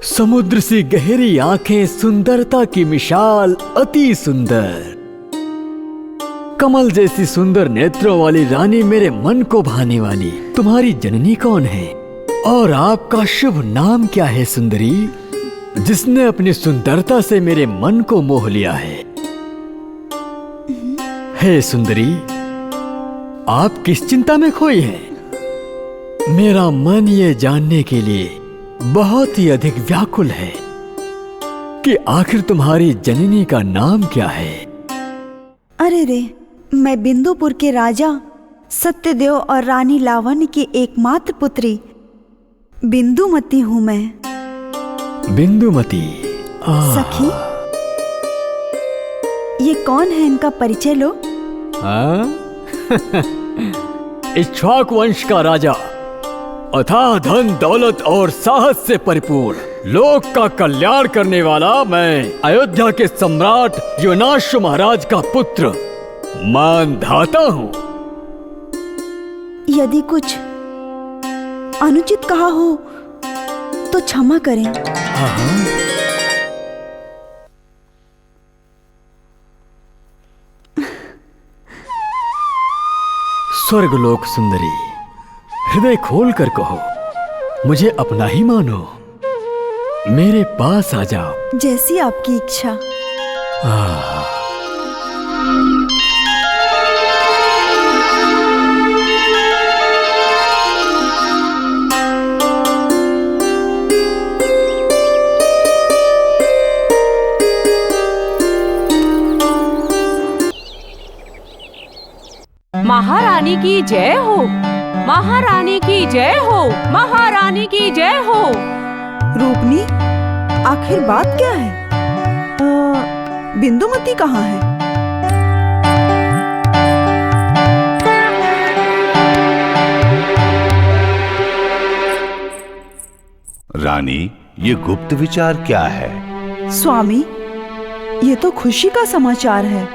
समुद्र सी गहरी आंखें, सुंदरता की मिसाल, अति सुंदर। कमल जैसी सुंदर नेत्रों वाली रानी, मेरे मन को भाने वाली। तुम्हारी जननी कौन है और आपका शुभ नाम क्या है सुंदरी, जिसने अपनी सुंदरता से मेरे मन को मोह लिया है? हे सुंदरी, आप किस चिंता में खोई हैं? मेरा मन ये जानने के लिए बहुत ही अधिक व्याकुल है कि आखिर तुम्हारी जननी का नाम क्या है। अरे रे, मैं बिंदुपुर के राजा सत्यदेव और रानी लावण्य की एकमात्र पुत्री बिंदुमती हूँ मैं। बिंदुमती? सखी, ये कौन है? इनका परिचय लो। इक्ष्वाकु वंश का राजा, अथाह धन दौलत और साहस से परिपूर्ण, लोक का कल्याण करने वाला मैं, अयोध्या के सम्राट योनाश्व महाराज का पुत्र, मानधाता हूँ। यदि कुछ अनुचित कहा हो तो क्षमा करें। स्वर्गलोक सुंदरी, हृदय खोल कर कहो, मुझे अपना ही मानो, मेरे पास आ जाओ। जैसी आपकी इच्छा। महारानी की जय हो, महारानी की जय हो, महारानी की जय हो। रूपनी, आखिर बात क्या है? बिंदुमती कहाँ है? रानी, ये गुप्त विचार क्या है? स्वामी, ये तो खुशी का समाचार है।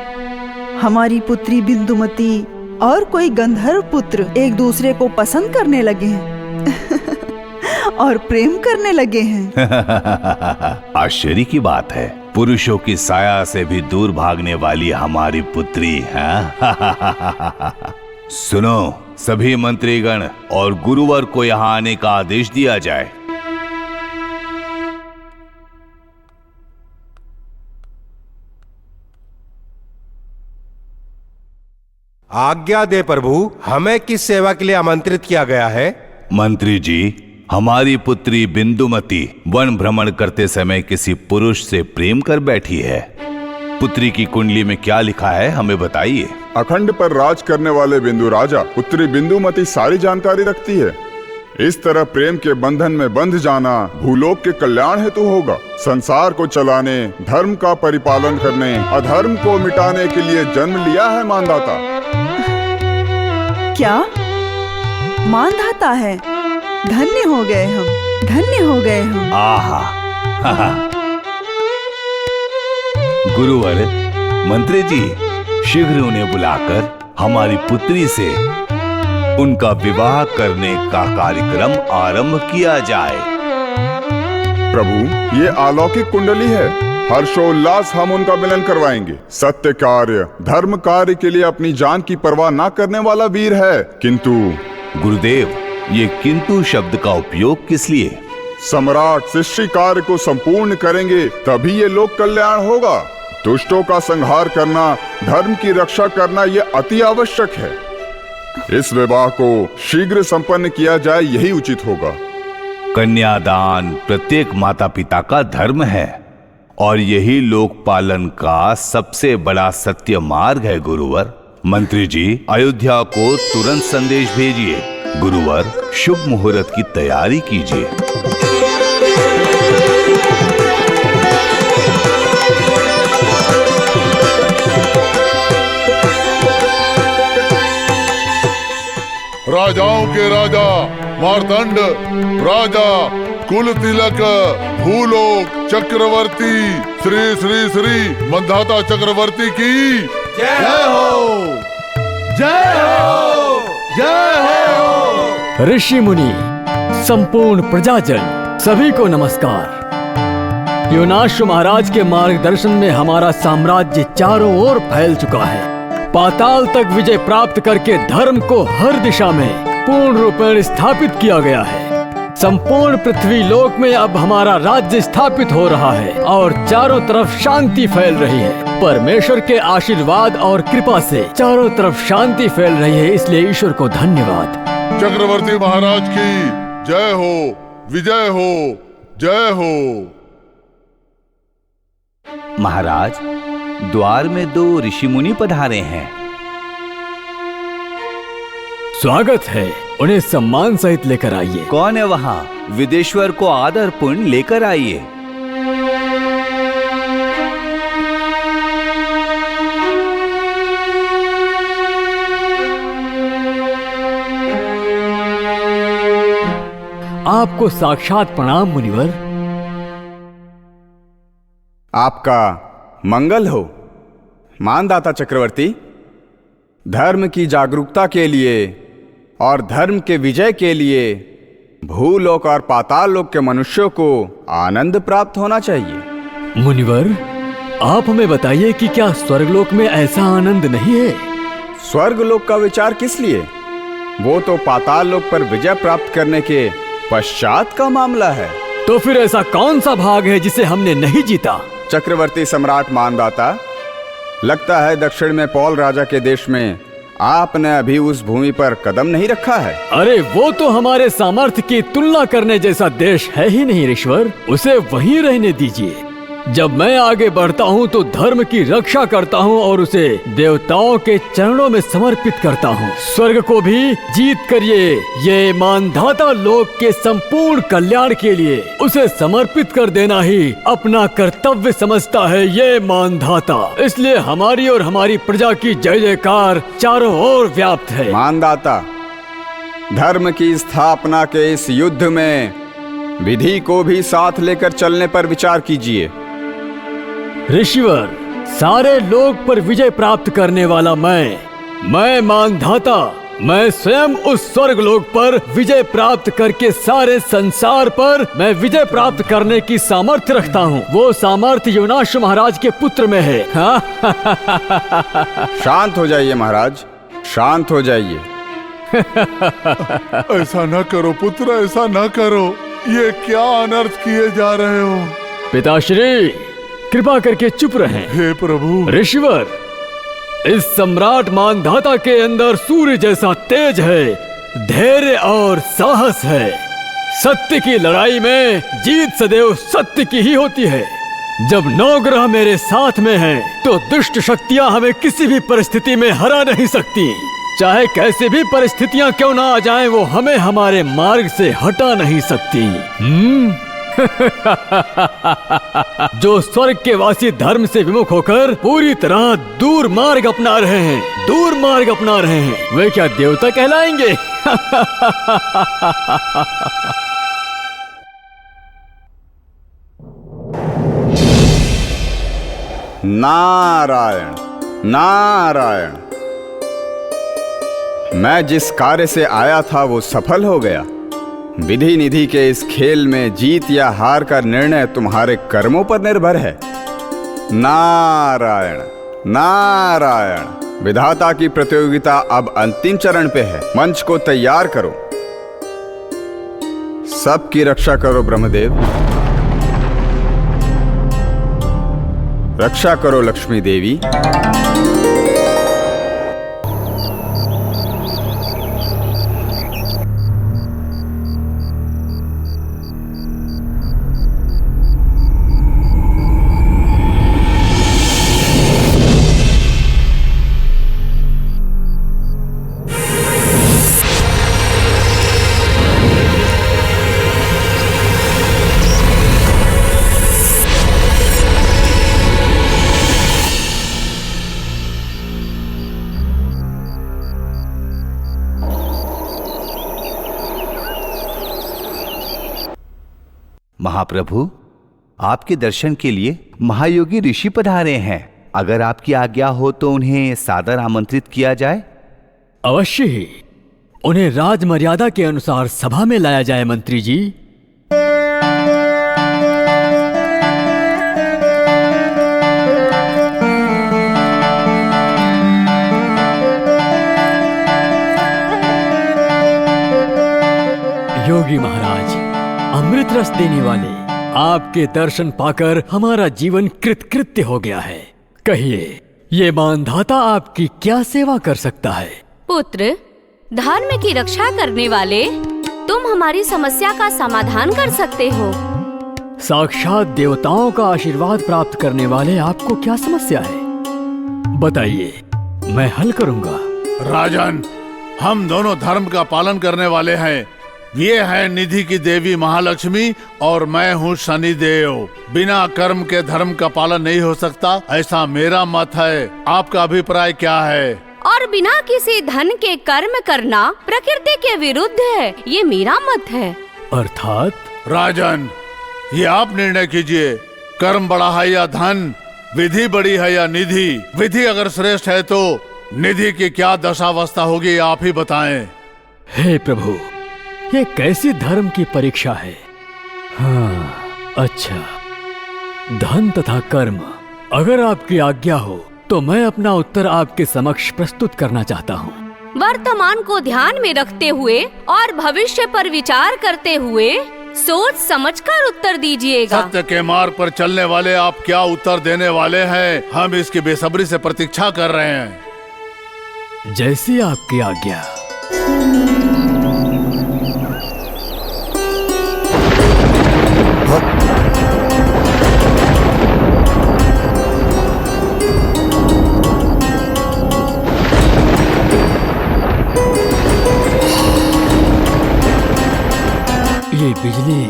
हमारी पुत्री बिंदुमती और कोई गंधर्व पुत्र एक दूसरे को पसंद करने लगे हैं और प्रेम करने लगे हैं। आश्चर्य की बात है, पुरुषों की साया से भी दूर भागने वाली हमारी पुत्री है। सुनो, सभी मंत्रीगण और गुरुवर को यहाँ आने का आदेश दिया जाए। आज्ञा दे प्रभु, हमें किस सेवा के लिए आमंत्रित किया गया है? मंत्री जी, हमारी पुत्री बिंदुमती वन भ्रमण करते समय किसी पुरुष से प्रेम कर बैठी है। पुत्री की कुंडली में क्या लिखा है, हमें बताइए। अखंड पर राज करने वाले बिंदु राजा पुत्री बिंदुमती सारी जानकारी रखती है। इस तरह प्रेम के बंधन में बंध जाना भूलोक के कल्याण हेतु होगा। संसार को चलाने, धर्म का परिपालन करने, अधर्म को मिटाने के लिए जन्म लिया है मानदाता। क्या मानधाता है? धन्य हो गए हम, धन्य हो गए हम। आहा, गुरुवर, मंत्री जी, शीघ्र उन्हें बुलाकर हमारी पुत्री से उनका विवाह करने का कार्यक्रम आरंभ किया जाए। प्रभु, ये अलौकिक कुंडली है। हर्षोल्लास हम उनका मिलन करवाएंगे। सत्य कार्य, धर्म कार्य के लिए अपनी जान की परवाह ना करने वाला वीर है। किंतु गुरुदेव, ये किंतु शब्द का उपयोग किस लिए? सम्राट सृष्टि कार्य को संपूर्ण करेंगे तभी ये लोक कल्याण होगा। दुष्टों का संहार करना, धर्म की रक्षा करना ये अति आवश्यक है। इस विवाह को शीघ्र संपन्न किया जाए, यही उचित होगा। कन्यादान प्रत्येक माता पिता का धर्म है और यही लोक पालन का सबसे बड़ा सत्य मार्ग है गुरुवर। मंत्री जी, अयोध्या को तुरंत संदेश भेजिए। गुरुवर, शुभ मुहूर्त की तैयारी कीजिए। राजाओं के राजा मार्तंड, राजा कुल तिलक भूलोक चक्रवर्ती श्री श्री श्री मंधाता चक्रवर्ती की जय हो, जय हो, जय हो। ऋषि मुनि, संपूर्ण प्रजाजन, सभी को नमस्कार। योनाश्व महाराज के मार्गदर्शन में हमारा साम्राज्य चारों ओर फैल चुका है। पाताल तक विजय प्राप्त करके धर्म को हर दिशा में पूर्ण रूपेण स्थापित किया गया है। संपूर्ण पृथ्वी लोक में अब हमारा राज्य स्थापित हो रहा है और चारों तरफ शांति फैल रही है। परमेश्वर के आशीर्वाद और कृपा से चारों तरफ शांति फैल रही है, इसलिए ईश्वर को धन्यवाद। चक्रवर्ती महाराज की जय हो, विजय हो, जय हो। महाराज, द्वार में 2 ऋषि मुनि पधारे हैं। स्वागत है, उन्हें सम्मान सहित लेकर आइए। कौन है वहाँ? विदेश्वर को आदर पूर्ण लेकर आइए। आपको साक्षात प्रणाम मुनिवर। आपका मंगल हो मानदाता चक्रवर्ती। धर्म की जागरूकता के लिए और धर्म के विजय के लिए भूलोक और पाताल लोक के मनुष्यों को आनंद प्राप्त होना चाहिए। मुनिवर, आप हमें बताइए कि क्या स्वर्गलोक में ऐसा आनंद नहीं है? स्वर्गलोक का विचार किस लिए? वो तो पाताल लोक पर विजय प्राप्त करने के पश्चात का मामला है। तो फिर ऐसा कौन सा भाग है जिसे हमने नहीं जीता? चक्रवर्ती सम्राट मानदाता, लगता है दक्षिण में पौल राजा के देश में आपने अभी उस भूमि पर कदम नहीं रखा है। अरे वो तो हमारे सामर्थ्य की तुलना करने जैसा देश है ही नहीं ऋषवर, उसे वहीं रहने दीजिए। जब मैं आगे बढ़ता हूँ तो धर्म की रक्षा करता हूँ और उसे देवताओं के चरणों में समर्पित करता हूँ। स्वर्ग को भी जीत करिए, ये मानधाता लोक के संपूर्ण कल्याण के लिए उसे समर्पित कर देना ही अपना कर्तव्य समझता है ये मानधाता। इसलिए हमारी और हमारी प्रजा की जय जयकार चारों ओर व्याप्त है। मानदाता, धर्म की स्थापना के इस युद्ध में विधि को भी साथ लेकर चलने पर विचार कीजिए। ऋषिवर, सारे लोक पर विजय प्राप्त करने वाला मैं मानधाता, मैं स्वयं उस स्वर्ग लोक पर विजय प्राप्त करके सारे संसार पर मैं विजय प्राप्त करने की सामर्थ्य रखता हूँ। वो सामर्थ्य योनाश्व महाराज के पुत्र में है। शांत हो जाइए महाराज, शांत हो जाइए। ऐसा न करो पुत्र, ऐसा न करो। ये क्या अनर्थ किए जा रहे हो? पिताश्री, कृपा करके चुप रहें। हे प्रभु। ऋषिवर, इस सम्राट मानधाता के अंदर सूर्य जैसा तेज है, धैर्य और साहस है। सत्य की लड़ाई में जीत सदैव सत्य की ही होती है। जब 9 ग्रह मेरे साथ में हैं, तो दुष्ट शक्तियां हमें किसी भी परिस्थिति में हरा नहीं सकती। चाहे कैसे भी परिस्थितियां क्यों ना आ जाएं, वो हमें हमारे मार्ग से हटा नहीं सकती। जो स्वर्ग के वासी धर्म से विमुख होकर पूरी तरह दूर मार्ग अपना रहे हैं, दूर मार्ग अपना रहे हैं, वे क्या देवता कहलाएंगे? नारायण नारायण। मैं जिस कार्य से आया था वो सफल हो गया। विधि निधि के इस खेल में जीत या हार का निर्णय तुम्हारे कर्मों पर निर्भर है। नारायण नारायण। विधाता की प्रतियोगिता अब अंतिम चरण पे है। मंच को तैयार करो। सबकी रक्षा करो ब्रह्मदेव, रक्षा करो लक्ष्मी देवी। महाप्रभु, आपके दर्शन के लिए महायोगी ऋषि पधारे हैं। अगर आपकी आज्ञा हो तो उन्हें सादर आमंत्रित किया जाए। अवश्य ही, उन्हें राज मर्यादा के अनुसार सभा में लाया जाए मंत्री जी। योगी महाराज, अमृत रस देने वाले, आपके दर्शन पाकर हमारा जीवन कृतकृत्य हो गया है। कहिए, ये मानधाता आपकी क्या सेवा कर सकता है? पुत्र, धर्म की रक्षा करने वाले, तुम हमारी समस्या का समाधान कर सकते हो। साक्षात देवताओं का आशीर्वाद प्राप्त करने वाले, आपको क्या समस्या है? बताइए, मैं हल करूंगा। राजन, हम दोनों धर्म का पालन करने वाले हैं। ये है निधि की देवी महालक्ष्मी और मैं हूँ शनिदेव। बिना कर्म के धर्म का पालन नहीं हो सकता, ऐसा मेरा मत है। आपका अभिप्राय क्या है? और बिना किसी धन के कर्म करना प्रकृति के विरुद्ध है, ये मेरा मत है। अर्थात? राजन, ये आप निर्णय कीजिए। कर्म बड़ा है या धन? विधि बड़ी है या निधि? विधि अगर श्रेष्ठ है तो निधि की क्या दशावस्था होगी, आप ही बताएं। हे प्रभु, ये कैसी धर्म की परीक्षा है? हाँ, अच्छा, धन तथा कर्म, अगर आपकी आज्ञा हो तो मैं अपना उत्तर आपके समक्ष प्रस्तुत करना चाहता हूँ। वर्तमान को ध्यान में रखते हुए और भविष्य पर विचार करते हुए सोच समझकर उत्तर दीजिएगा। सत्य के मार्ग पर चलने वाले आप क्या उत्तर देने वाले हैं? हम इसकी बेसब्री से प्रतीक्षा कर रहे हैं। जैसी आपकी आज्ञा। ये बिजली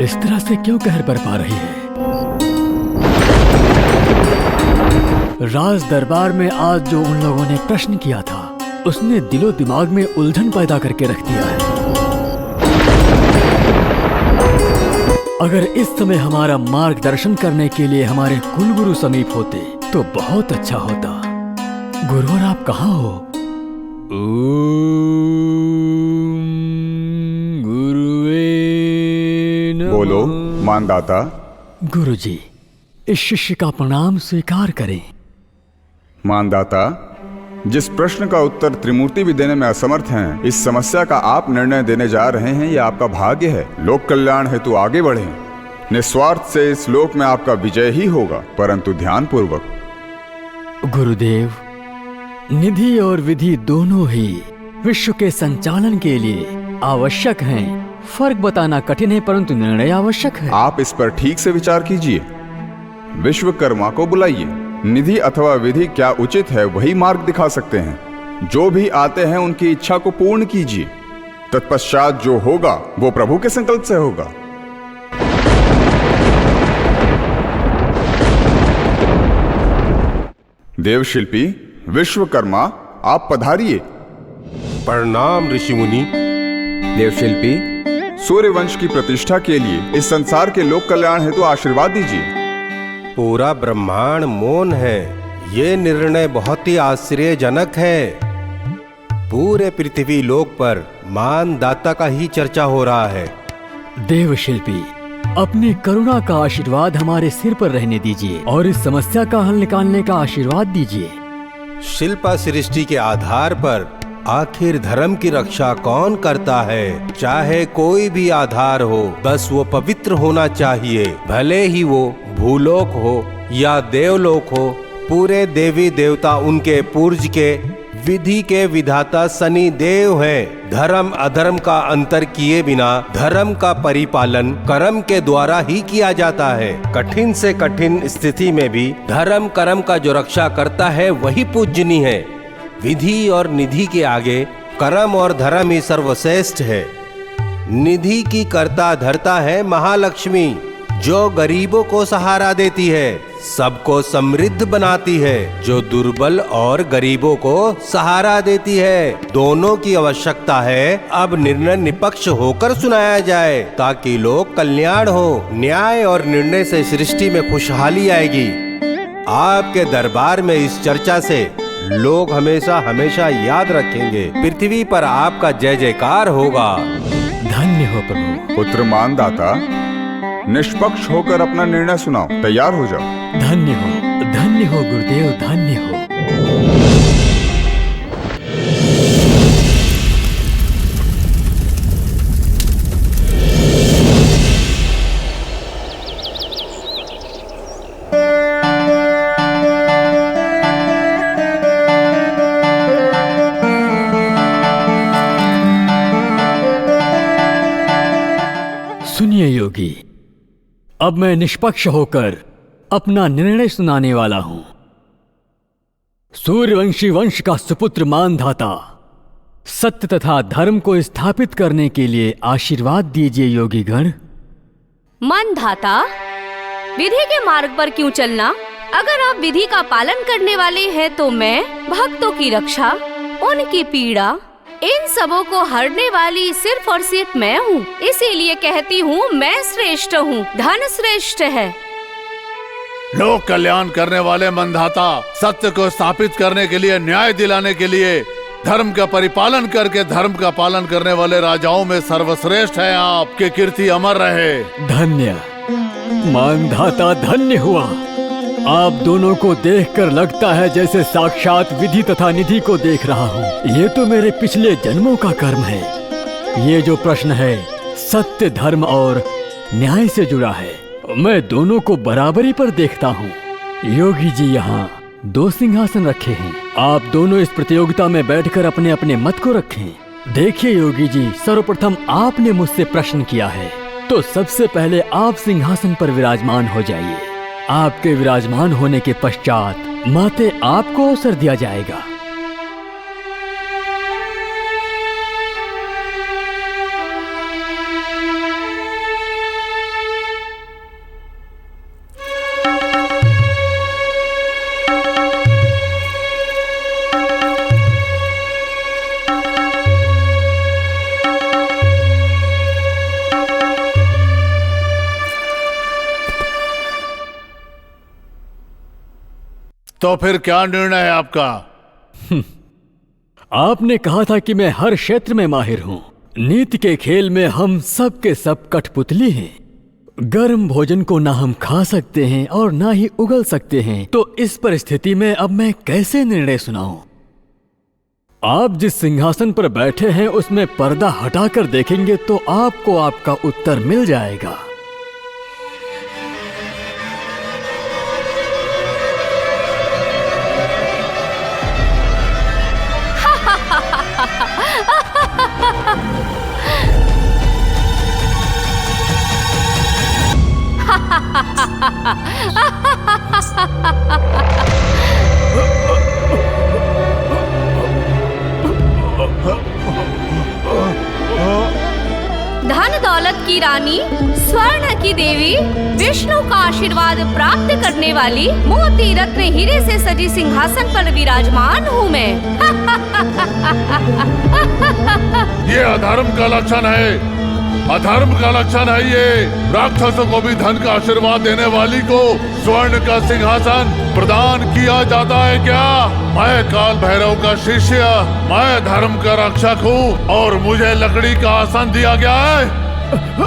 इस तरह से क्यों कहर बरपा रही है? राज दरबार में आज जो उन लोगों ने प्रश्न किया था, उसने दिलो दिमाग में उलझन पैदा करके रख दिया है। अगर इस समय हमारा मार्गदर्शन करने के लिए हमारे कुलगुरु समीप होते तो बहुत अच्छा होता। गुरुवर, आप कहाँ हो? बोलो मानदाता। गुरुजी, इस शिष्य का प्रणाम स्वीकार करें। मानदाता, जिस प्रश्न का उत्तर त्रिमूर्ति भी देने में असमर्थ हैं, इस समस्या का आप निर्णय देने जा रहे हैं, यह आपका भाग्य है। लोक कल्याण हेतु आगे बढ़ें। निस्वार्थ से इस लोक में आपका विजय ही होगा, परंतु ध्यान पूर्वक। गुरुदेव, निधि और विधि दोनों ही विश्व के संचालन के लिए आवश्यक हैं। फर्क बताना कठिन है, परंतु निर्णय आवश्यक है। आप इस पर ठीक से विचार कीजिए। विश्वकर्मा को बुलाइए। निधि अथवा विधि क्या उचित है, वही मार्ग दिखा सकते हैं। जो भी आते हैं उनकी इच्छा को पूर्ण कीजिए। तत्पश्चात जो होगा वो प्रभु के संकल्प से होगा। देवशिल्पी विश्वकर्मा, आप पधारिए। प्रणाम ऋषि मुनि। देवशिल्पी, सूर्यवंश की प्रतिष्ठा के लिए इस संसार के लोक कल्याण हेतु आशीर्वाद दीजिए। पूरा ब्रह्मांड मौन है। ये निर्णय बहुत ही आश्चर्यजनक है। पूरे पृथ्वी लोक पर मानदाता का ही चर्चा हो रहा है। देवशिल्पी, अपनी करुणा का आशीर्वाद हमारे सिर पर रहने दीजिए और इस समस्या का हल निकालने का आशीर्वाद दीजिए। शिल्पा सृष्टि के आधार पर आखिर धर्म की रक्षा कौन करता है? चाहे कोई भी आधार हो, बस वो पवित्र होना चाहिए। भले ही वो भूलोक हो या देवलोक हो, पूरे देवी देवता उनके पूर्ज के विधि के विधाता शनि देव हैं। धर्म अधर्म का अंतर किए बिना धर्म का परिपालन कर्म के द्वारा ही किया जाता है। कठिन से कठिन स्थिति में भी धर्म कर्म का जो रक्षा करता है वही पूजनीय है। विधि और निधि के आगे कर्म और धर्म ही सर्वश्रेष्ठ है। निधि की कर्ता धर्ता है महालक्ष्मी, जो गरीबों को सहारा देती है, सबको समृद्ध बनाती है, जो दुर्बल और गरीबों को सहारा देती है। दोनों की आवश्यकता है अब निर्णय निष्पक्ष होकर सुनाया जाए ताकि लोक कल्याण हो। न्याय और निर्णय से सृष्टि में खुशहाली आएगी। आपके दरबार में इस चर्चा से लोग हमेशा हमेशा याद रखेंगे। पृथ्वी पर आपका जय जयकार होगा। धन्य हो प्रभु। पुत्र मानदाता, निष्पक्ष होकर अपना निर्णय सुनाओ। तैयार हो जाओ। धन्य हो गुरुदेव, धन्य हो। सुनिए योगी, अब मैं निष्पक्ष होकर अपना निर्णय सुनाने वाला हूं। सूर्यवंशी वंश का सुपुत्र मानधाता, सत्य तथा धर्म को स्थापित करने के लिए आशीर्वाद दीजिए योगी गण। मानधाता, विधि के मार्ग पर क्यों चलना? अगर आप विधि का पालन करने वाले हैं तो मैं भक्तों की रक्षा, उनकी पीड़ा, इन सबों को हरने वाली सिर्फ और सिर्फ मैं हूँ। इसीलिए कहती हूँ मैं श्रेष्ठ हूँ, धन श्रेष्ठ है। लोक कल्याण करने वाले मानधाता, सत्य को स्थापित करने के लिए, न्याय दिलाने के लिए, धर्म का परिपालन करके धर्म का पालन करने वाले राजाओं में सर्वश्रेष्ठ है। आपकी कीर्ति अमर रहे। धन्य मानधाता, धन्य हुआ। आप दोनों को देखकर लगता है जैसे साक्षात विधि तथा निधि को देख रहा हूँ। ये तो मेरे पिछले जन्मों का कर्म है। ये जो प्रश्न है सत्य, धर्म और न्याय से जुड़ा है। मैं दोनों को बराबरी पर देखता हूँ। योगी जी यहाँ 2 सिंहासन रखे हैं। आप दोनों इस प्रतियोगिता में बैठकर अपने अपने मत को रखें। देखिए योगी जी, सर्वप्रथम आपने मुझसे प्रश्न किया है, तो सबसे पहले आप सिंहासन पर विराजमान हो जाइए। आपके विराजमान होने के पश्चात माते आपको अवसर दिया जाएगा। तो फिर क्या निर्णय है आपका? आपने कहा था कि मैं हर क्षेत्र में माहिर हूँ। नीति के खेल में हम सब के सब कठपुतली हैं। गर्म भोजन को ना हम खा सकते हैं और ना ही उगल सकते हैं। तो इस परिस्थिति में अब मैं कैसे निर्णय सुनाऊं? आप जिस सिंहासन पर बैठे हैं उसमें पर्दा हटाकर देखेंगे तो आपको आपका उत्तर मिल जाएगा। धन दौलत की रानी, स्वर्ण की देवी, विष्णु का आशीर्वाद प्राप्त करने वाली, मोती रत्न हीरे से सजी सिंहासन पर विराजमान हूँ मैं। ये अधर्म का लक्षण है। अधर्म का लक्षण है ये। राक्षसों को भी धन का आशीर्वाद देने वाली को स्वर्ण का सिंहासन प्रदान किया जाता है क्या? मैं काल भैरव का शिष्य, मैं धर्म का रक्षक हूँ और मुझे लकड़ी का आसन दिया गया है।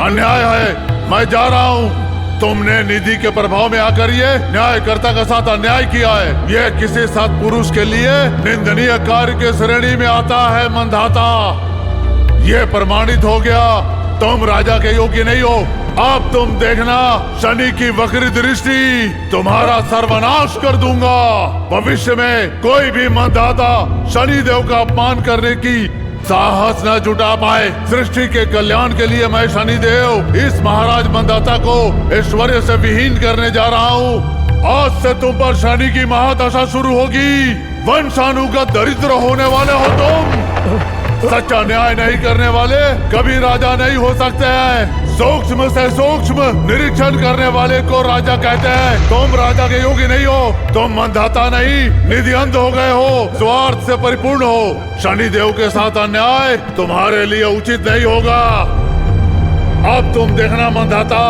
अन्याय है। मैं जा रहा हूँ। तुमने निधि के प्रभाव में आकर ये न्यायकर्ता के साथ अन्याय किया है। ये किसी सत्पुरुष के लिए निंदनीय कार्य के श्रेणी में आता है मानधाता। ये प्रमाणित हो गया। तुम राजा के योग्य नहीं हो। अब तुम देखना, शनि की वक्री दृष्टि तुम्हारा सर्वनाश कर दूंगा। भविष्य में कोई भी मानधाता शनि देव का अपमान करने की साहस न जुटा पाए। सृष्टि के कल्याण के लिए मैं शनि देव इस महाराज मानधाता को ऐश्वर्य से विहीन करने जा रहा हूँ। आज से तुम पर शनि की महादशा शुरू होगी। वंशानुगत दरिद्र होने वाले हो तुम। सच्चा न्याय नहीं करने वाले कभी राजा नहीं हो सकते हैं। सूक्ष्म से सूक्ष्म निरीक्षण करने वाले को राजा कहते हैं। तुम राजा के योग्य नहीं हो, तुम मंदाता नहीं, निधि अंध हो गए हो, स्वार्थ से परिपूर्ण हो। शनि देव के साथ अन्याय तुम्हारे लिए उचित नहीं होगा। अब तुम देखना मंदाता,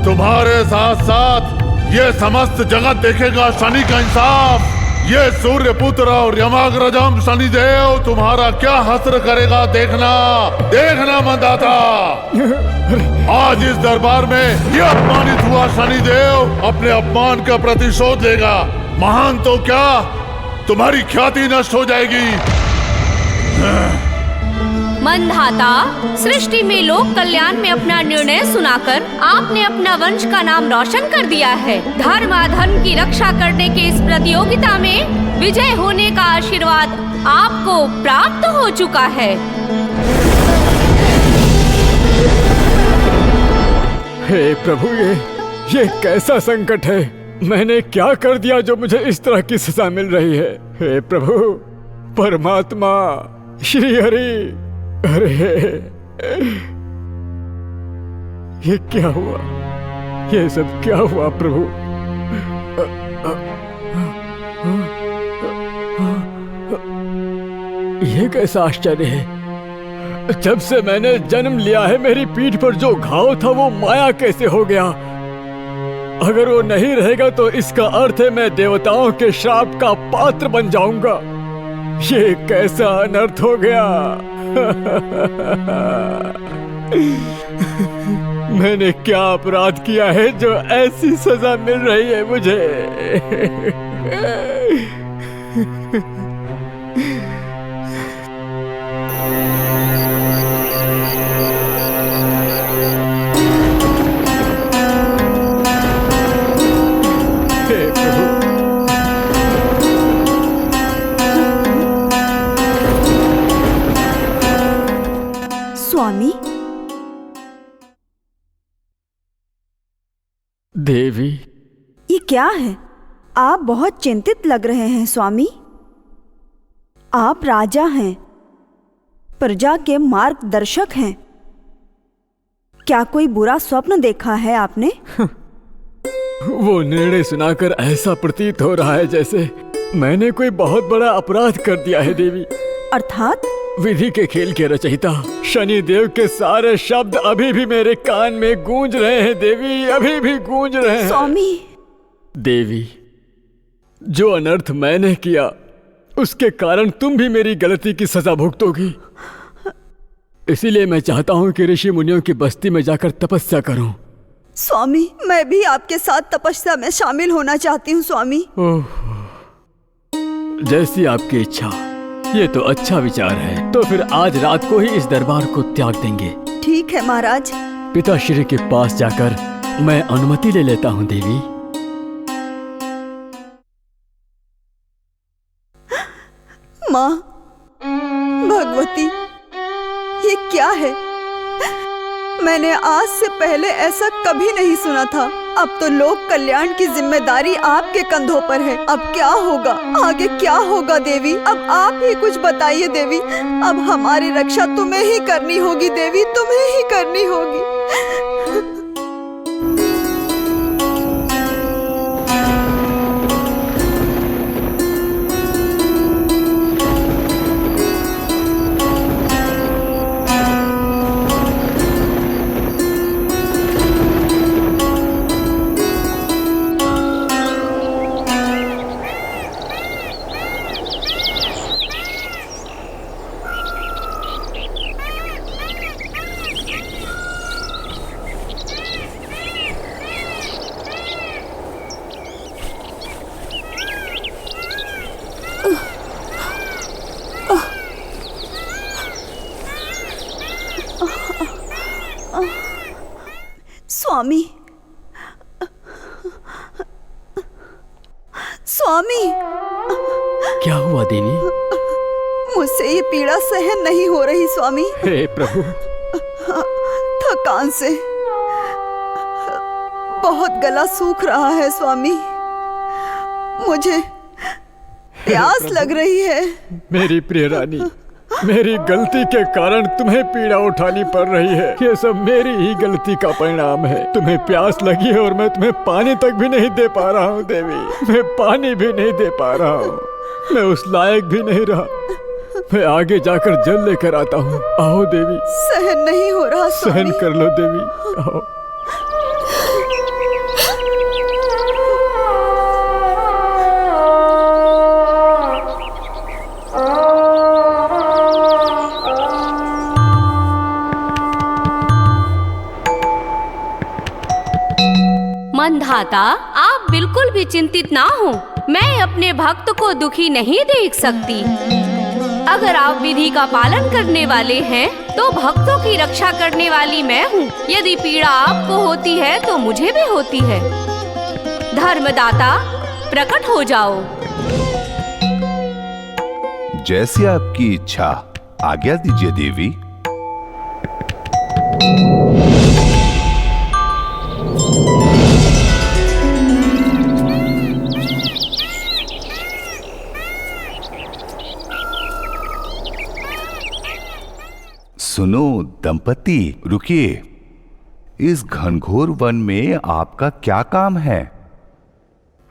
तुम्हारे साथ साथ ये समस्त जगत देखेगा शनि का इंसाफ। ये सूर्य पुत्र और यमाग्रजम शनिदेव तुम्हारा क्या हस्र करेगा, देखना देखना मंदाता। आज इस दरबार में ये अपमानित हुआ शनिदेव अपने अपमान का प्रतिशोध लेगा। महान तो क्या, तुम्हारी ख्याति नष्ट हो जाएगी। मंधाता, सृष्टि में लोक कल्याण में अपना निर्णय सुनाकर आपने अपना वंश का नाम रोशन कर दिया है। धर्म अधर्म की रक्षा करने के इस प्रतियोगिता में विजय होने का आशीर्वाद आपको प्राप्त हो चुका है। हे प्रभु, ये कैसा संकट है? मैंने क्या कर दिया जो मुझे इस तरह की सजा मिल रही है? हे प्रभु परमात्मा श्री हरि, अरे ये क्या हुआ? ये सब क्या हुआ प्रभु? ये कैसा आश्चर्य है? जब से मैंने जन्म लिया है मेरी पीठ पर जो घाव था वो माया कैसे हो गया? अगर वो नहीं रहेगा तो इसका अर्थ है मैं देवताओं के श्राप का पात्र बन जाऊंगा। ये कैसा अनर्थ हो गया? मैंने क्या अपराध किया है जो ऐसी सजा मिल रही है मुझे? स्वामी, देवी, ये क्या है? आप बहुत चिंतित लग रहे हैं स्वामी। आप राजा हैं, प्रजा के मार्गदर्शक हैं। क्या कोई बुरा स्वप्न देखा है आपने? वो निर्णय सुनाकर ऐसा प्रतीत हो रहा है जैसे मैंने कोई बहुत बड़ा अपराध कर दिया है देवी। अर्थात? विधि के खेल के रचयिता शनि देव के सारे शब्द अभी भी मेरे कान में गूंज रहे हैं देवी, अभी भी गूंज रहे हैं। स्वामी। देवी, जो अनर्थ मैंने किया उसके कारण तुम भी मेरी गलती की सजा भुगतोगी। इसीलिए मैं चाहता हूँ कि ऋषि मुनियों की बस्ती में जाकर तपस्या करूं। स्वामी, मैं भी आपके साथ तपस्या में शामिल होना चाहती हूँ स्वामी। ओह, जैसी आपकी इच्छा। ये तो अच्छा विचार है। तो फिर आज रात को ही इस दरबार को त्याग देंगे। ठीक है महाराज। पिताश्री के पास जाकर मैं अनुमति ले लेता हूँ देवी। माँ भगवती, ये क्या है? मैंने आज से पहले ऐसा कभी नहीं सुना था। अब तो लोक कल्याण की जिम्मेदारी आपके कंधों पर है। अब क्या होगा? आगे क्या होगा देवी? अब आप ही कुछ बताइए देवी। अब हमारी रक्षा तुम्हें ही करनी होगी देवी, तुम्हें ही करनी होगी। स्वामी, स्वामी। क्या हुआ देवी? मुझसे ये पीड़ा सहन नहीं हो रही स्वामी। हे प्रभु। थकान से बहुत गला सूख रहा है स्वामी। मुझे प्यास लग रही है। मेरी प्रिय रानी, मेरी गलती के कारण तुम्हें पीड़ा उठानी पड़ रही है। ये सब मेरी ही गलती का परिणाम है। तुम्हें प्यास लगी है और मैं तुम्हें पानी तक भी नहीं दे पा रहा हूँ देवी। मैं पानी भी नहीं दे पा रहा हूँ। मैं उस लायक भी नहीं रहा। मैं आगे जाकर जल लेकर आता हूँ। आओ देवी। सहन नहीं हो रहा स्वामी। सहन कर लो देवी, आओ। मंधाता, आप बिल्कुल भी चिंतित ना हो। मैं अपने भक्त को दुखी नहीं देख सकती। अगर आप विधि का पालन करने वाले हैं तो भक्तों की रक्षा करने वाली मैं हूँ। यदि पीड़ा आपको होती है तो मुझे भी होती है। धर्मदाता, प्रकट हो जाओ। जैसी आपकी इच्छा, आज्ञा दीजिए देवी। सुनो दंपति, रुकिए। इस घनघोर वन में आपका क्या काम है?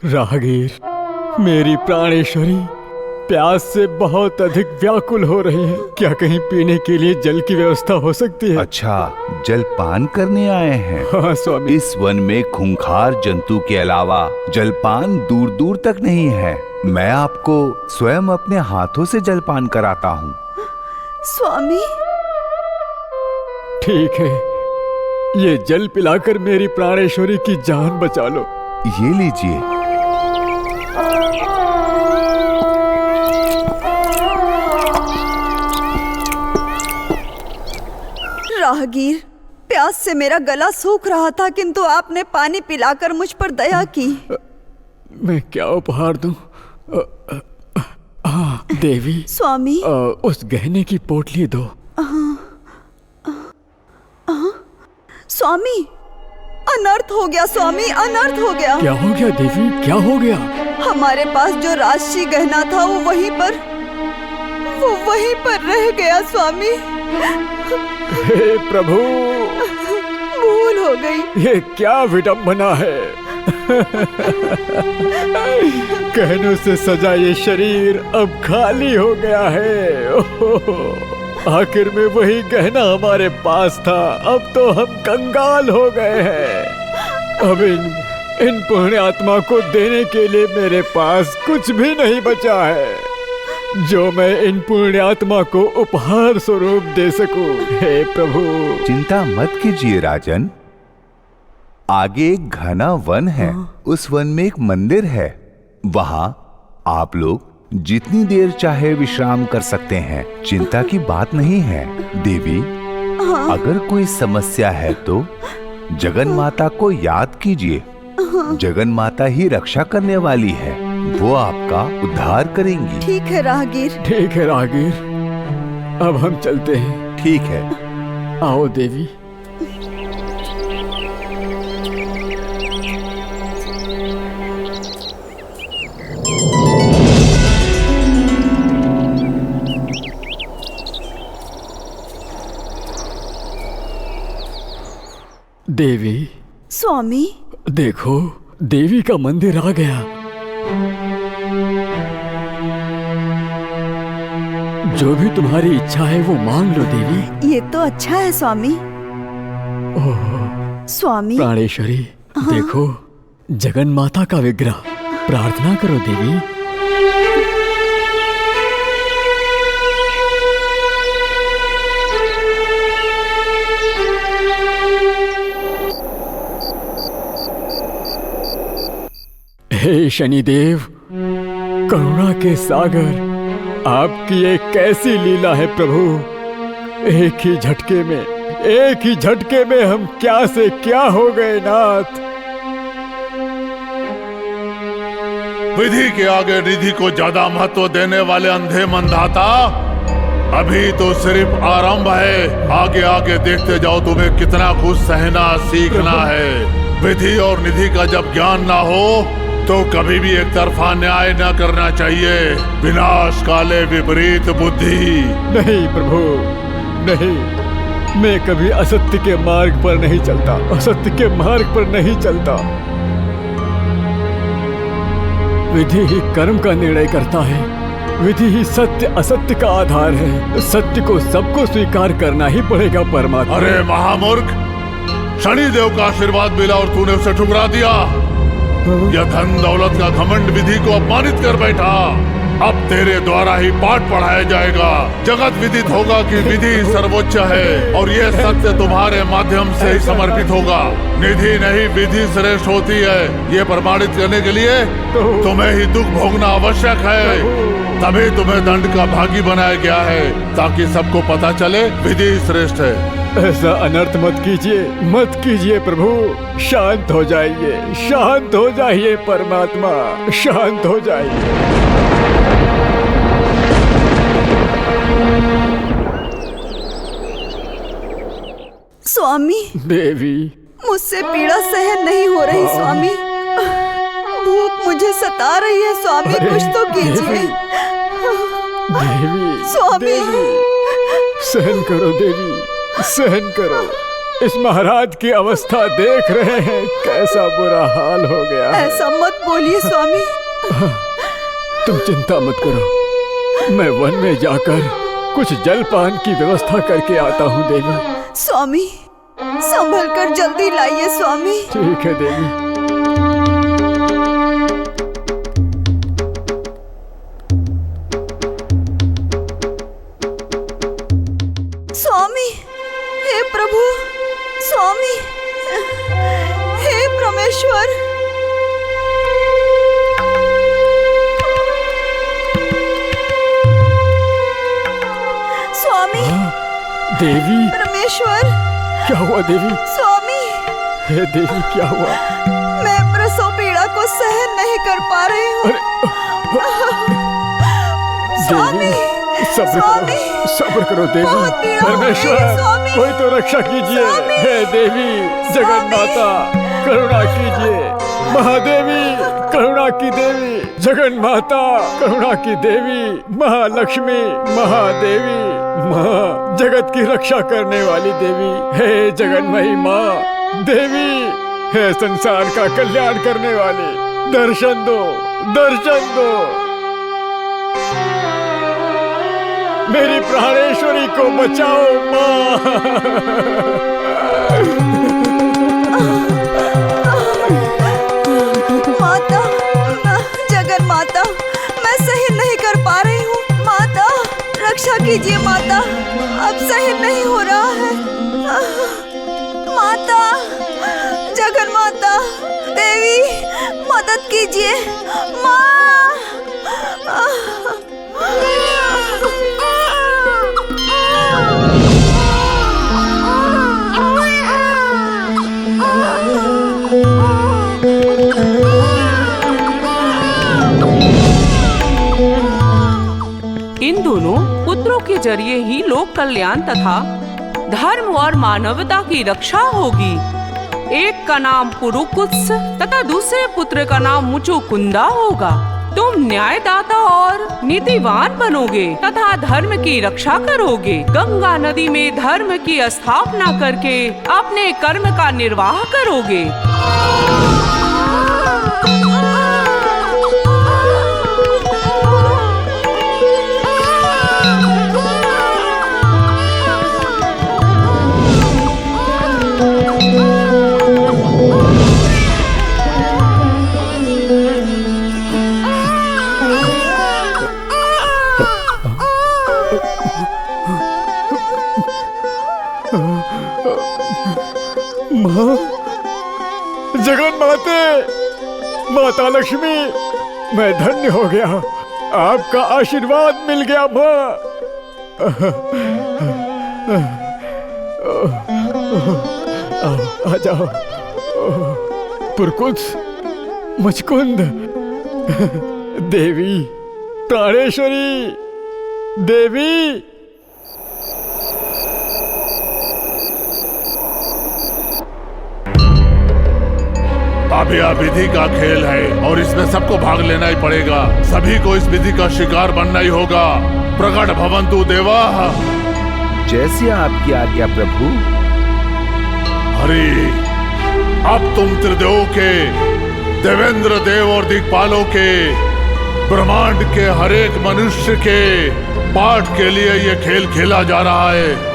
राहगीर, मेरी प्राणेश्वरी प्यास से बहुत अधिक व्याकुल हो रही है। क्या कहीं पीने के लिए जल की व्यवस्था हो सकती है? अच्छा, जलपान करने आए हैं? हाँ स्वामी। इस वन में खूंखार जंतु के अलावा जलपान दूर दूर तक नहीं है। मैं आपको स्वयं अपने हाथों से जलपान कराता हूँ। स्वामी। ठीक है, ये जल पिलाकर मेरी प्राणेश्वरी की जान बचा लो। ये लीजिए। राहगीर, प्यास से मेरा गला सूख रहा था, किंतु आपने पानी पिलाकर मुझ पर दया की। मैं क्या उपहार दूं? देवी। स्वामी। उस गहने की पोटली दो। स्वामी, अनर्थ हो गया स्वामी, अनर्थ हो गया। क्या हो गया देवी, क्या हो गया? हमारे पास जो राशि गहना था वो वहीं पर रह गया स्वामी। हे प्रभु, भूल हो गई। ये क्या विडंबना है। गहनों से सजा ये शरीर अब खाली हो गया है। आखिर में वही गहना हमारे पास था, अब तो हम कंगाल हो गए हैं। अब इन पुण्य आत्मा को देने के लिए मेरे पास कुछ भी नहीं बचा है जो मैं इन पुण्य आत्मा को उपहार स्वरूप दे सकूं। हे प्रभु। चिंता मत कीजिए राजन, आगे एक घना वन है। उस वन में एक मंदिर है। वहां आप लोग जितनी देर चाहे विश्राम कर सकते हैं। चिंता की बात नहीं है। देवी, अगर कोई समस्या है तो जगन माता को याद कीजिए। जगन माता ही रक्षा करने वाली है, वो आपका उद्धार करेंगी। ठीक है राहगीर। ठीक है राहगीर, अब हम चलते हैं। ठीक है, आओ देवी। देवी। स्वामी। देखो, देवी का मंदिर आ गया। जो भी तुम्हारी इच्छा है वो मांग लो देवी। ये तो अच्छा है स्वामी। स्वामी। प्राणेश्वरी, देखो, जगन माता का विग्रह। प्रार्थना करो देवी। हे शनिदेव, करुणा के सागर, आपकी ये कैसी लीला है प्रभु। एक ही झटके में हम क्या से क्या हो गए नाथ। विधि के आगे निधि को ज्यादा महत्व देने वाले अंधे मंदाता, अभी तो सिर्फ आरंभ है। आगे आगे देखते जाओ, तुम्हें कितना कुछ सहना सीखना है। विधि और निधि का जब ज्ञान ना हो तो कभी भी एक तरफा न्याय न करना चाहिए। विनाश काले विपरीत बुद्धि। नहीं प्रभु, नहीं, मैं कभी असत्य के मार्ग पर नहीं चलता, असत्य के मार्ग पर नहीं चलता। विधि ही कर्म का निर्णय करता है, विधि ही सत्य असत्य का आधार है। सत्य को सबको स्वीकार करना ही पड़ेगा परमात्मा। अरे महामूर्ख, शनि देव का आशीर्वाद मिला और तूने उसे ठुकरा दिया। यह धन दौलत का घमंड विधि को अपमानित कर बैठा। अब तेरे द्वारा ही पाठ पढ़ाया जाएगा। जगत विदित होगा कि विधि सर्वोच्च है और ये सत्य तुम्हारे माध्यम से ही समर्पित होगा। निधि नहीं, विधि श्रेष्ठ होती है। ये प्रमाणित करने के लिए तुम्हें ही दुख भोगना आवश्यक है। तभी तुम्हें दंड का भागी बनाया गया है, ताकि सबको पता चले विधि श्रेष्ठ है। ऐसा अनर्थ मत कीजिए, मत कीजिए प्रभु। शांत हो जाइए, शांत हो जाइए परमात्मा, शांत हो जाइए। स्वामी देवी, मुझसे पीड़ा सहन नहीं हो रही स्वामी। भूख मुझे सता रही है स्वामी, कुछ तो कीजिए। देवी, स्वामी देवी, सहन करो देवी, सहन करो। इस महाराज की अवस्था देख रहे हैं, कैसा बुरा हाल हो गया है। ऐसा मत बोलिए स्वामी। तुम चिंता मत करो, मैं वन में जाकर कुछ जलपान की व्यवस्था करके आता हूँ देवी। स्वामी संभल कर जल्दी लाइए स्वामी। ठीक है देवी। स्वामी, हे प्रभु, स्वामी, हे परमेश्वर। स्वामी, देवी, परमेश्वर, क्या हुआ देवी? स्वामी, हे देवी, क्या हुआ? मैं प्रसव पीड़ा को सहन नहीं कर पा रही हूँ। स्वामी, सब्र करो, सब्र करो देवी। बहुत पीड़ा हो रही है, परमेश्वर, स्वामी। कोई तो रक्षा कीजिए। हे देवी, जगन माता, करुणा कीजिए। महादेवी, करुणा की देवी, जगन माता, करुणा की देवी, महालक्ष्मी, महादेवी, माँ, जगत की रक्षा करने वाली देवी, हे जगन्मयी माँ, देवी, हे संसार का कल्याण करने वाली, दर्शन दो, दर्शन दो। मेरी प्राणेश्वरी को बचाओ माँ। माता, जगन माता, मैं सहन नहीं कर पा रही हूँ। माता, रक्षा कीजिए माता, अब सहन नहीं हो रहा है। माता, जगन माता, देवी, मदद कीजिए माँ। इन दोनों पुत्रों के जरिए ही लोक कल्याण तथा धर्म और मानवता की रक्षा होगी। एक का नाम पुरुकुत्स तथा दूसरे पुत्र का नाम मुचुकुंदा होगा। तुम न्यायदाता और नीतिवान बनोगे तथा धर्म की रक्षा करोगे। गंगा नदी में धर्म की स्थापना करके अपने कर्म का निर्वाह करोगे। माँ, जगन माते, माता लक्ष्मी, मैं धन्य हो गया। आपका आशीर्वाद मिल गया माँ। आ जाओ। पुरकुत्स, मुचकुंद, देवी, प्राणेश्वरी, देवी। अब यह विधि का खेल है और इसमें सबको भाग लेना ही पड़ेगा। सभी को इस विधि का शिकार बनना ही होगा। प्रकट भवन्तु देवाः। जैसी आपकी आज्ञा प्रभु। हरि, अब तुम त्रिदेवों के, देवेंद्र देव और दिक्पालों के, ब्रह्मांड के हर एक मनुष्य के पाठ के लिए ये खेल खेला जा रहा है।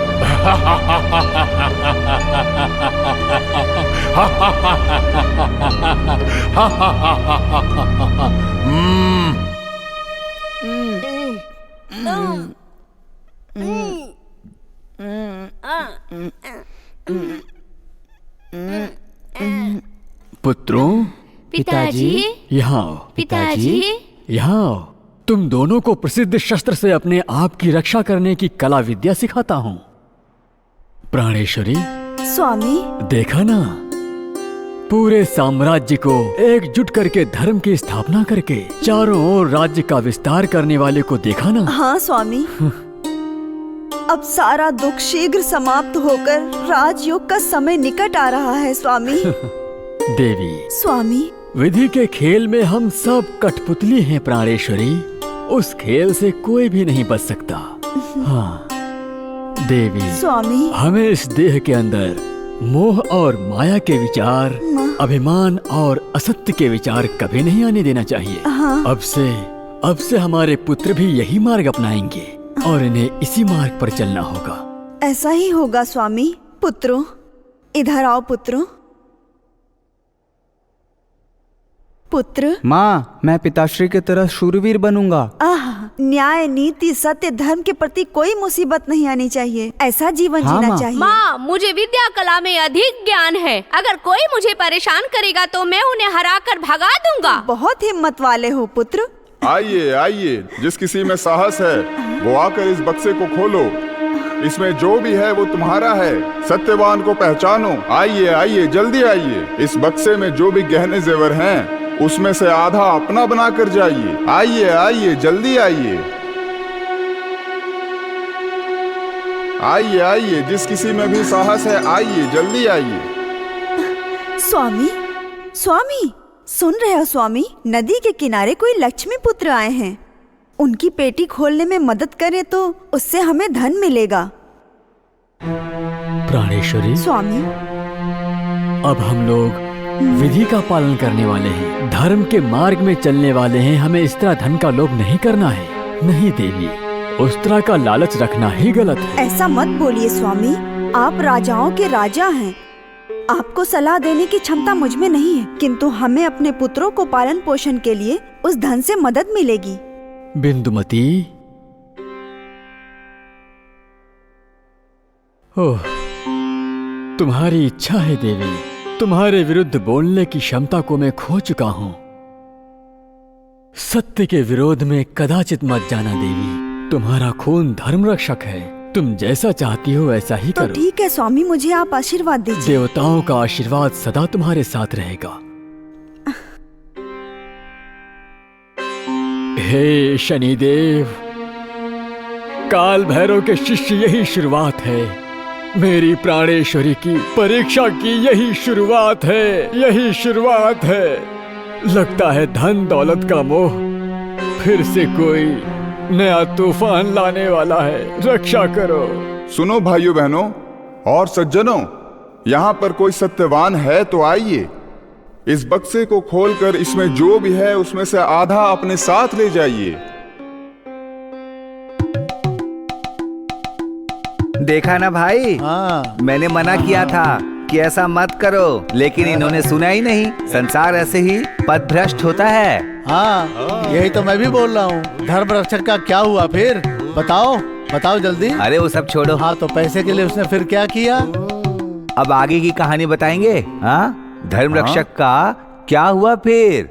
पुत्रों, पिताजी, यहाँ आओ। पिताजी, यहाँ आओ। तुम दोनों को प्रसिद्ध शस्त्र से अपने आप की रक्षा करने की कला विद्या सिखाता हूँ। प्राणेश्वरी, स्वामी, देखा ना, पूरे साम्राज्य को एकजुट करके धर्म की स्थापना करके चारों ओर राज्य का विस्तार करने वाले को देखा ना। हाँ स्वामी। अब सारा दुख शीघ्र समाप्त होकर राजयोग का समय निकट आ रहा है स्वामी। देवी, स्वामी, विधि के खेल में हम सब कठपुतली हैं प्राणेश्वरी। उस खेल से कोई भी नहीं बच सकता। हाँ देवी, स्वामी, हमें इस देह के अंदर मोह और माया के विचार, अभिमान और असत्य के विचार कभी नहीं आने देना चाहिए। हाँ। अब से हमारे पुत्र भी यही मार्ग अपनाएंगे और इन्हें इसी मार्ग पर चलना होगा। ऐसा ही होगा स्वामी। पुत्रों, इधर आओ पुत्रों। पुत्र, माँ, मैं पिताश्री की तरह शूरवीर बनूंगा। न्याय, नीति, सत्य, धर्म के प्रति कोई मुसीबत नहीं आनी चाहिए। ऐसा जीवन जीना चाहिए। माँ, मुझे विद्या कला में अधिक ज्ञान है। अगर कोई मुझे परेशान करेगा तो मैं उन्हें हराकर भगा दूंगा। बहुत हिम्मत वाले हो पुत्र। आइए आइए, जिस किसी में साहस है वो आकर इस बक्से को खोलो। इसमें जो भी है वो तुम्हारा है। सत्यवान को पहचानो। आइए आइए, जल्दी आइए। इस बक्से में जो भी गहने जेवर हैं उसमें से आधा अपना बना कर जाइए। आइए आइए, जल्दी आइए। आइए आइए, जिस किसी में भी साहस है आइए, जल्दी आइए। स्वामी, स्वामी, सुन रहे हो स्वामी? नदी के किनारे कोई लक्ष्मी पुत्र आए हैं। उनकी पेटी खोलने में मदद करें तो उससे हमें धन मिलेगा। प्राणेश्वरी, स्वामी, अब हम लोग विधि का पालन करने वाले हैं, धर्म के मार्ग में चलने वाले हैं। हमें इस तरह धन का लोभ नहीं करना है। नहीं देवी, उस तरह का लालच रखना ही गलत है। ऐसा मत बोलिए स्वामी। आप राजाओं के राजा हैं। आपको सलाह देने की क्षमता मुझ में नहीं है, किंतु हमें अपने पुत्रों को पालन पोषण के लिए उस धन से मदद मिलेगी। बिंदुमती, ओह, तुम्हारी इच्छा है देवी। तुम्हारे विरुद्ध बोलने की क्षमता को मैं खो चुका हूँ। सत्य के विरोध में कदाचित मत जाना देवी। तुम्हारा खून धर्म रक्षक है। तुम जैसा चाहती हो ऐसा ही तो करो। ठीक है स्वामी, मुझे आप आशीर्वाद दीजिए। देवताओं का आशीर्वाद सदा तुम्हारे साथ रहेगा। हे शनिदेव, काल भैरव के शिष्य, यही शुरुआत है। मेरी प्राणेश्वरी की परीक्षा की यही शुरुआत है। यही शुरुआत है। लगता है धन दौलत का मोह फिर से कोई नया तूफान लाने वाला है। रक्षा करो। सुनो भाइयों बहनों और सज्जनों, यहाँ पर कोई सत्यवान है तो आइए। इस बक्से को खोलकर इसमें जो भी है उसमें से आधा अपने साथ ले जाइए। देखा ना भाई, मैंने मना किया था कि ऐसा मत करो, लेकिन इन्होंने सुना ही नहीं। संसार ऐसे ही पथभ्रष्ट होता है। हाँ, यही तो मैं भी बोल रहा हूँ। धर्म रक्षक का क्या हुआ फिर? बताओ बताओ जल्दी। अरे वो सब छोड़ो। हाँ, तो पैसे के लिए उसने फिर क्या किया? अब आगे की कहानी बताएंगे। हाँ, धर्म रक्षक का क्या हुआ फिर?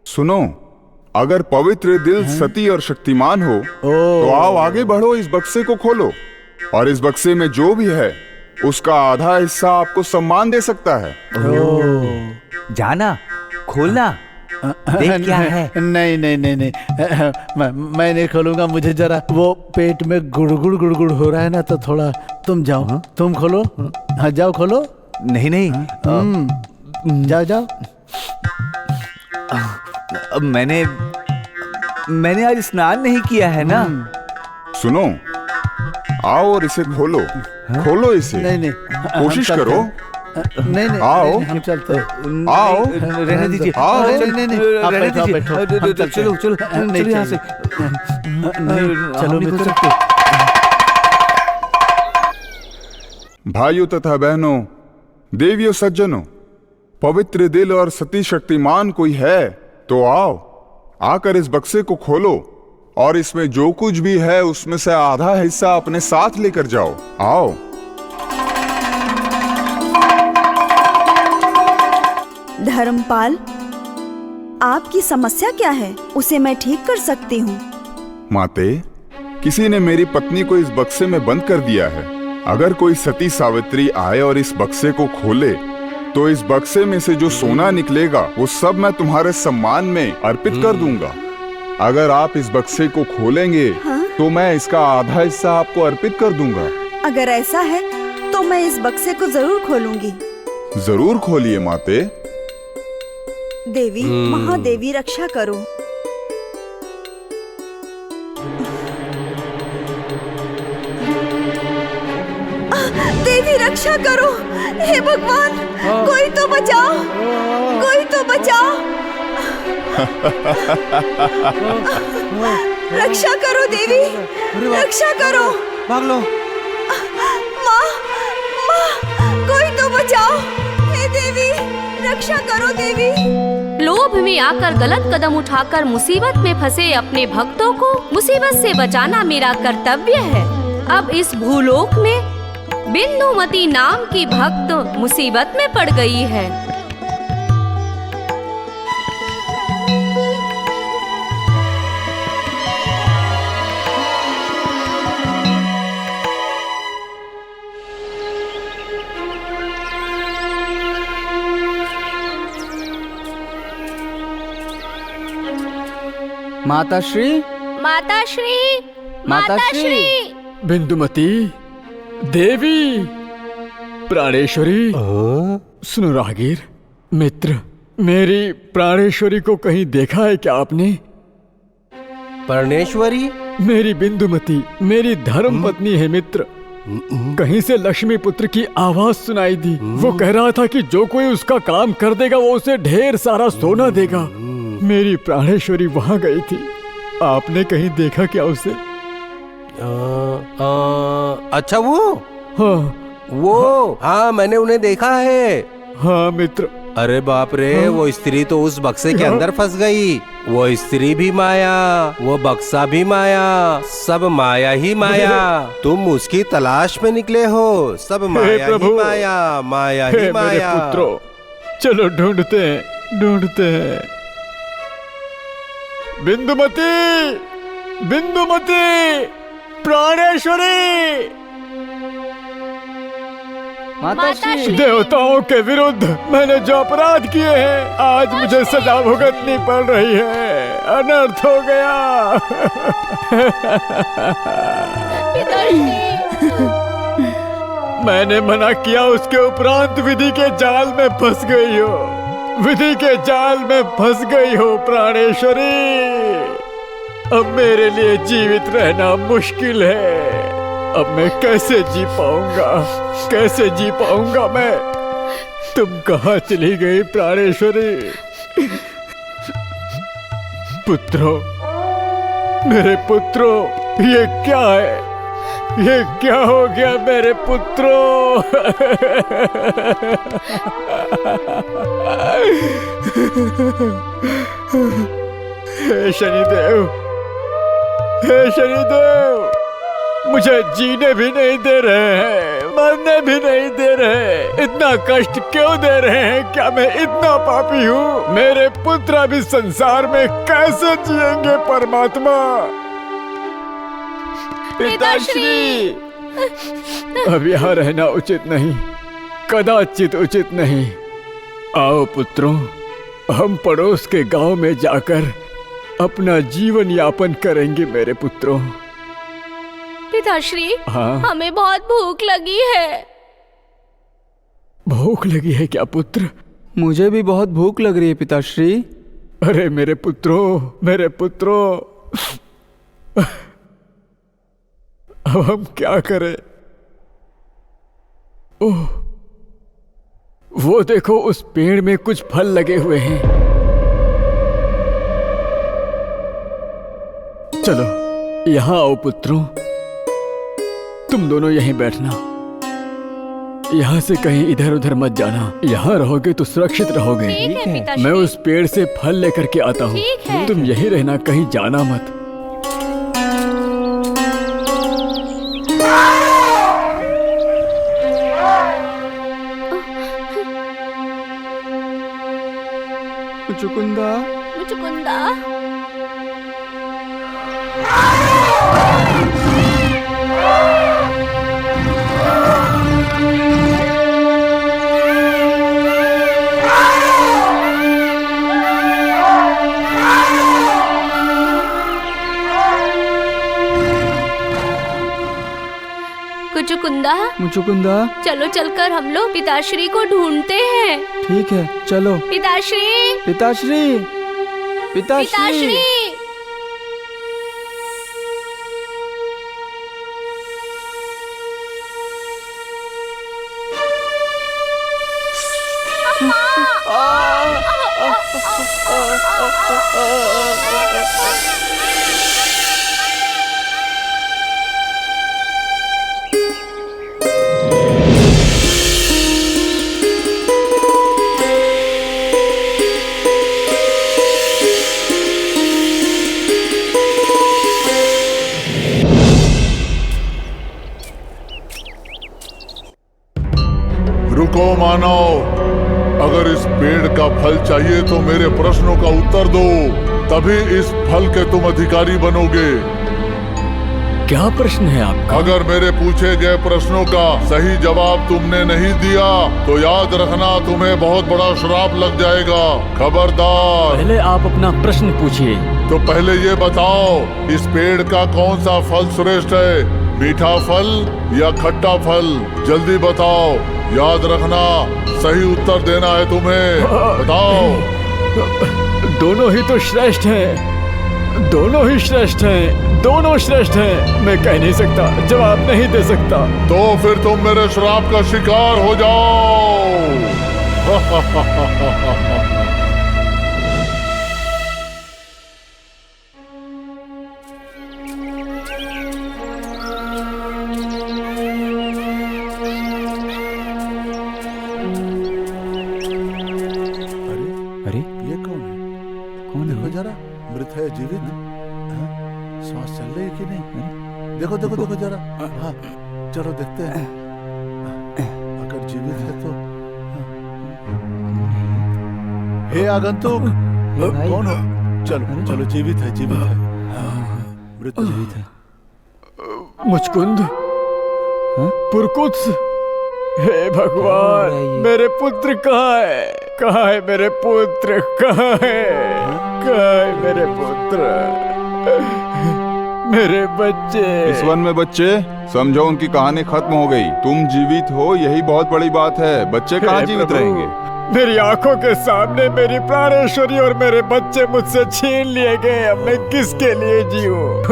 सुनो, अगर पवित्र दिल सती और शक्तिमान हो तो आओ आगे बढ़ो। इस बक्से को खोलो और इस बक्से में जो भी है उसका आधा हिस्सा आपको सम्मान दे सकता है। जाना, खोलना, देख क्या है। नहीं नहीं नहीं नहीं, मैं नहीं खोलूंगा। मुझे जरा वो पेट में गुड़गुड़ गुड़गुड़ हो रहा है ना, तो थोड़ा तुम जाओ। तुम खोलो। हाँ, जाओ खोलो। नहीं नहीं, जाओ जाओ। मैंने आज स्नान नहीं किया है ना। सुनो, आओ और इसे खोलो। खोलो इसे। नहीं कोशिश करो। नहीं आओ। हम चलते। आओ। रहने दीजिए। आओ। नहीं आप रहने बैठो, दीजिए। बैठो, हम चलते चलो हैं। चलो नहीं चलो यहाँ से। चलो हम नहीं मित्र। सकते। भाइयों तथा बहनों, देवियों सज्जनों, पवित्र दिल और सती शक्तिमान कोई है तो आओ, आकर इस बक्से को खोलो और इसमें जो कुछ भी है उसमें से आधा हिस्सा अपने साथ लेकर जाओ। आओ। धर्मपाल, आपकी समस्या क्या है? उसे मैं ठीक कर सकती हूँ। माते, किसी ने मेरी पत्नी को इस बक्से में बंद कर दिया है। अगर कोई सती सावित्री आए और इस बक्से को खोले तो इस बक्से में से जो सोना निकलेगा वो सब मैं तुम्हारे सम्मान में अर्पित कर दूंगा। अगर आप इस बक्से को खोलेंगे तो मैं इसका आधा हिस्सा आपको अर्पित कर दूंगा। अगर ऐसा है तो मैं इस बक्से को जरूर खोलूंगी। जरूर खोलिए माते। देवी, महादेवी रक्षा करो। देवी रक्षा करो। हे भगवान, कोई तो बचाओ, कोई तो बचाओ। रक्षा करो देवी, रक्षा करो। भाग लो। माँ, माँ, कोई तो बचाओ। हे देवी, रक्षा करो देवी। लोभ में आकर गलत कदम उठाकर मुसीबत में फंसे अपने भक्तों को मुसीबत से बचाना मेरा कर्तव्य है। अब इस भूलोक में बिंदुमती नाम की भक्त मुसीबत में पड़ गई है। माताश्री, माताश्री, माताश्री। बिंदुमती, देवी, प्राणेश्वरी, सुनो राहगीर मित्र, मेरी प्राणेश्वरी को कहीं देखा है क्या आपने? प्राणेश्वरी? मेरी बिंदुमती, मेरी धर्म पत्नी है मित्र। कहीं से लक्ष्मी पुत्र की आवाज सुनाई दी। वो कह रहा था कि जो कोई उसका काम कर देगा वो उसे ढेर सारा सोना देगा। मेरी प्राणेश्वरी वहां गई थी। आपने कहीं देखा क्या उसे? अच्छा वो? हाँ, हाँ मैंने उन्हें देखा है। हाँ मित्र। अरे बाप रे, वो स्त्री तो उस बक्से के अंदर फंस गई। वो स्त्री भी माया, वो बक्सा भी माया, सब माया ही माया। तुम उसकी तलाश में निकले हो। सब माया ही माया, माया ही माया। मेरे पुत्रों, चलो ढूंढते हैं, ढूंढते हैं। बिंदुमती, बिंदुमती, प्राणेश्वरी, माताश्री। देवताओं के विरुद्ध मैंने जो अपराध किए हैं आज मुझे सजा भुगतनी पड़ रही है। अनर्थ हो गया। मैंने मना किया, उसके उपरांत विधि के जाल में फंस गई हो। विधि के जाल में फंस गई हो प्राणेश्वरी। अब मेरे लिए जीवित रहना मुश्किल है। अब मैं कैसे जी पाऊंगा, कैसे जी पाऊंगा मैं? तुम कहाँ चली गई प्राणेश्वरी? पुत्रों, मेरे पुत्रों, ये क्या है? ये क्या हो गया मेरे पुत्रों? हे शनिदेव, हे शनिदेव, मुझे जीने भी नहीं दे रहे हैं, मरने भी नहीं दे रहे। इतना कष्ट क्यों दे रहे हैं? क्या मैं इतना पापी हूँ? मेरे पुत्र अभी संसार में कैसे जिएंगे परमात्मा? पिताश्री, अब यहाँ रहना उचित नहीं, कदाचित उचित नहीं। आओ पुत्रों, हम पड़ोस के गांव में जाकर अपना जीवन यापन करेंगे मेरे पुत्रों। पिताश्री, हाँ? हमें बहुत भूख लगी है। भूख लगी है क्या पुत्र? मुझे भी बहुत भूख लग रही है पिताश्री। अरे मेरे पुत्रों, अब हम क्या करें? ओह, वो देखो उस पेड़ में कुछ फल लगे हुए हैं। चलो यहां आओ पुत्रों, तुम दोनों यहीं बैठना। यहाँ से कहीं इधर उधर मत जाना, यहाँ रहोगे तो सुरक्षित रहोगे। ठीक है पिताश्री। मैं उस पेड़ से फल लेकर के आता हूँ, ठीक है। तुम यहीं रहना, कहीं जाना मत। मुचुकुंदा, मुचुकुंदा, मुचुकुंदा, चलो चलकर हम लोग पिताश्री को ढूंढते हैं। ठीक है चलो। पिताश्री, पिताश्री, पिताश्री, रुको मानव, अगर इस पेड़ का फल चाहिए तो मेरे प्रश्नों का उत्तर दो, तभी इस फल के तुम अधिकारी बनोगे। क्या प्रश्न है आपका? अगर मेरे पूछे गए प्रश्नों का सही जवाब तुमने नहीं दिया तो याद रखना तुम्हें बहुत बड़ा श्राप लग जाएगा। खबरदार। पहले आप अपना प्रश्न पूछिए। तो पहले ये बताओ, इस पेड़ का कौन सा फल श्रेष्ठ है, मीठा फल या खट्टा फल? जल्दी बताओ, याद रखना सही उत्तर देना है तुम्हें। बताओ। दोनों ही तो श्रेष्ठ हैं, दोनों ही श्रेष्ठ हैं, दोनों श्रेष्ठ हैं। मैं कह नहीं सकता, जवाब नहीं दे सकता। तो फिर तुम मेरे श्राप का शिकार हो जाओ। अरे ये कौन है? कौन देखो जरा, मृत है जीवित? हाँ? सांस चल रही है कि नहीं? देखो देखो देखो जरा। हाँ चलो देखते हैं। अगर जीवित है तो हे आगंतुक, कौन हो? चलो चलो, जीवित है, जीवित है। मृत जीवित है। मुचकुंद, पुरकुत्स, हे भगवान, मेरे पुत्र कहाँ है? कहाँ है मेरे पुत्र? कहाँ है? कहाँ है मेरे पुत्र? मेरे बच्चे। इस वन में बच्चे, समझो उनकी कहानी खत्म हो गई। तुम जीवित हो, यही बहुत बड़ी बात है। बच्चे कहाँ जीवित रहेंगे? मेरी आंखों के सामने मेरी प्राणेश्वरी और मेरे बच्चे मुझसे छीन लिए गए। अब मैं किसके लिए जीऊं?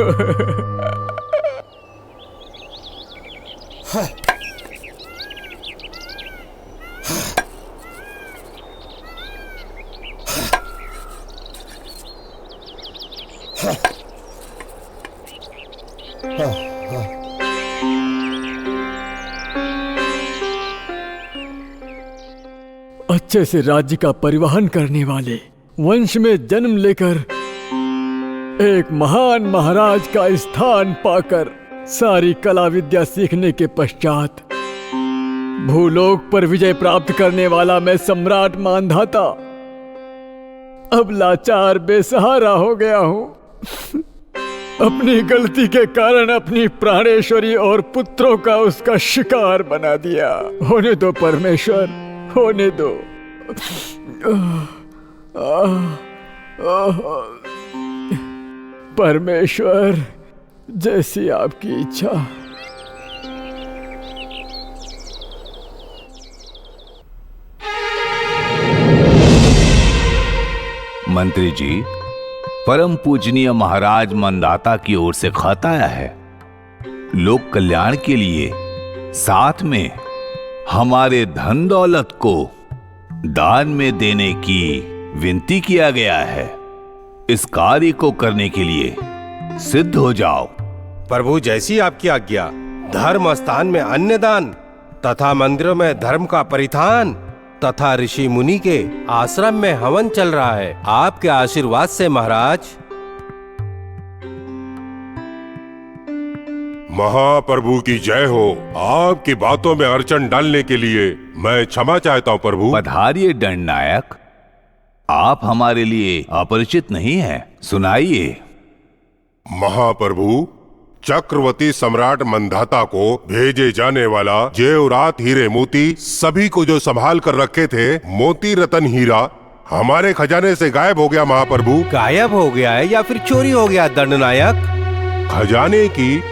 अच्छे से राज्य का परिवहन करने वाले, वंश में जन्म लेकर एक महान महाराज का स्थान पाकर सारी कला विद्या सीखने के पश्चात भूलोक पर विजय प्राप्त करने वाला मैं सम्राट मानधाता अब लाचार बेसहारा हो गया हूं। अपनी गलती के कारण अपनी प्राणेश्वरी और पुत्रों का उसका शिकार बना दिया। होने दो परमेश्वर, होने दो। परमेश्वर, जैसी आपकी इच्छा। मंत्री जी, परम पूजनीय महाराज मंदाता की ओर से खत आया है। लोक कल्याण के लिए साथ में हमारे धन दौलत को दान में देने की विनती किया गया है। इस कार्य को करने के लिए सिद्ध हो जाओ। प्रभु, जैसी आपकी आज्ञा। धर्म स्थान में अन्नदान तथा मंदिरों में धर्म का परिधान तथा ऋषि मुनि के आश्रम में हवन चल रहा है। आपके आशीर्वाद से महाराज। महाप्रभु की जय हो। आपकी बातों में अड़चन डालने के लिए मैं क्षमा चाहता हूँ प्रभु। पधारिए दंड नायक, आप हमारे लिए अपरिचित नहीं हैं। सुनाइए। महाप्रभु, चक्रवर्ती सम्राट मंदाता को भेजे जाने वाला जेवरात, हीरे मोती सभी को जो संभाल कर रखे थे, मोती रतन हीरा हमारे खजाने से गायब हो गया महाप्रभु। गायब हो गया है या फिर चोरी हो गया दंडनायक? खजाने की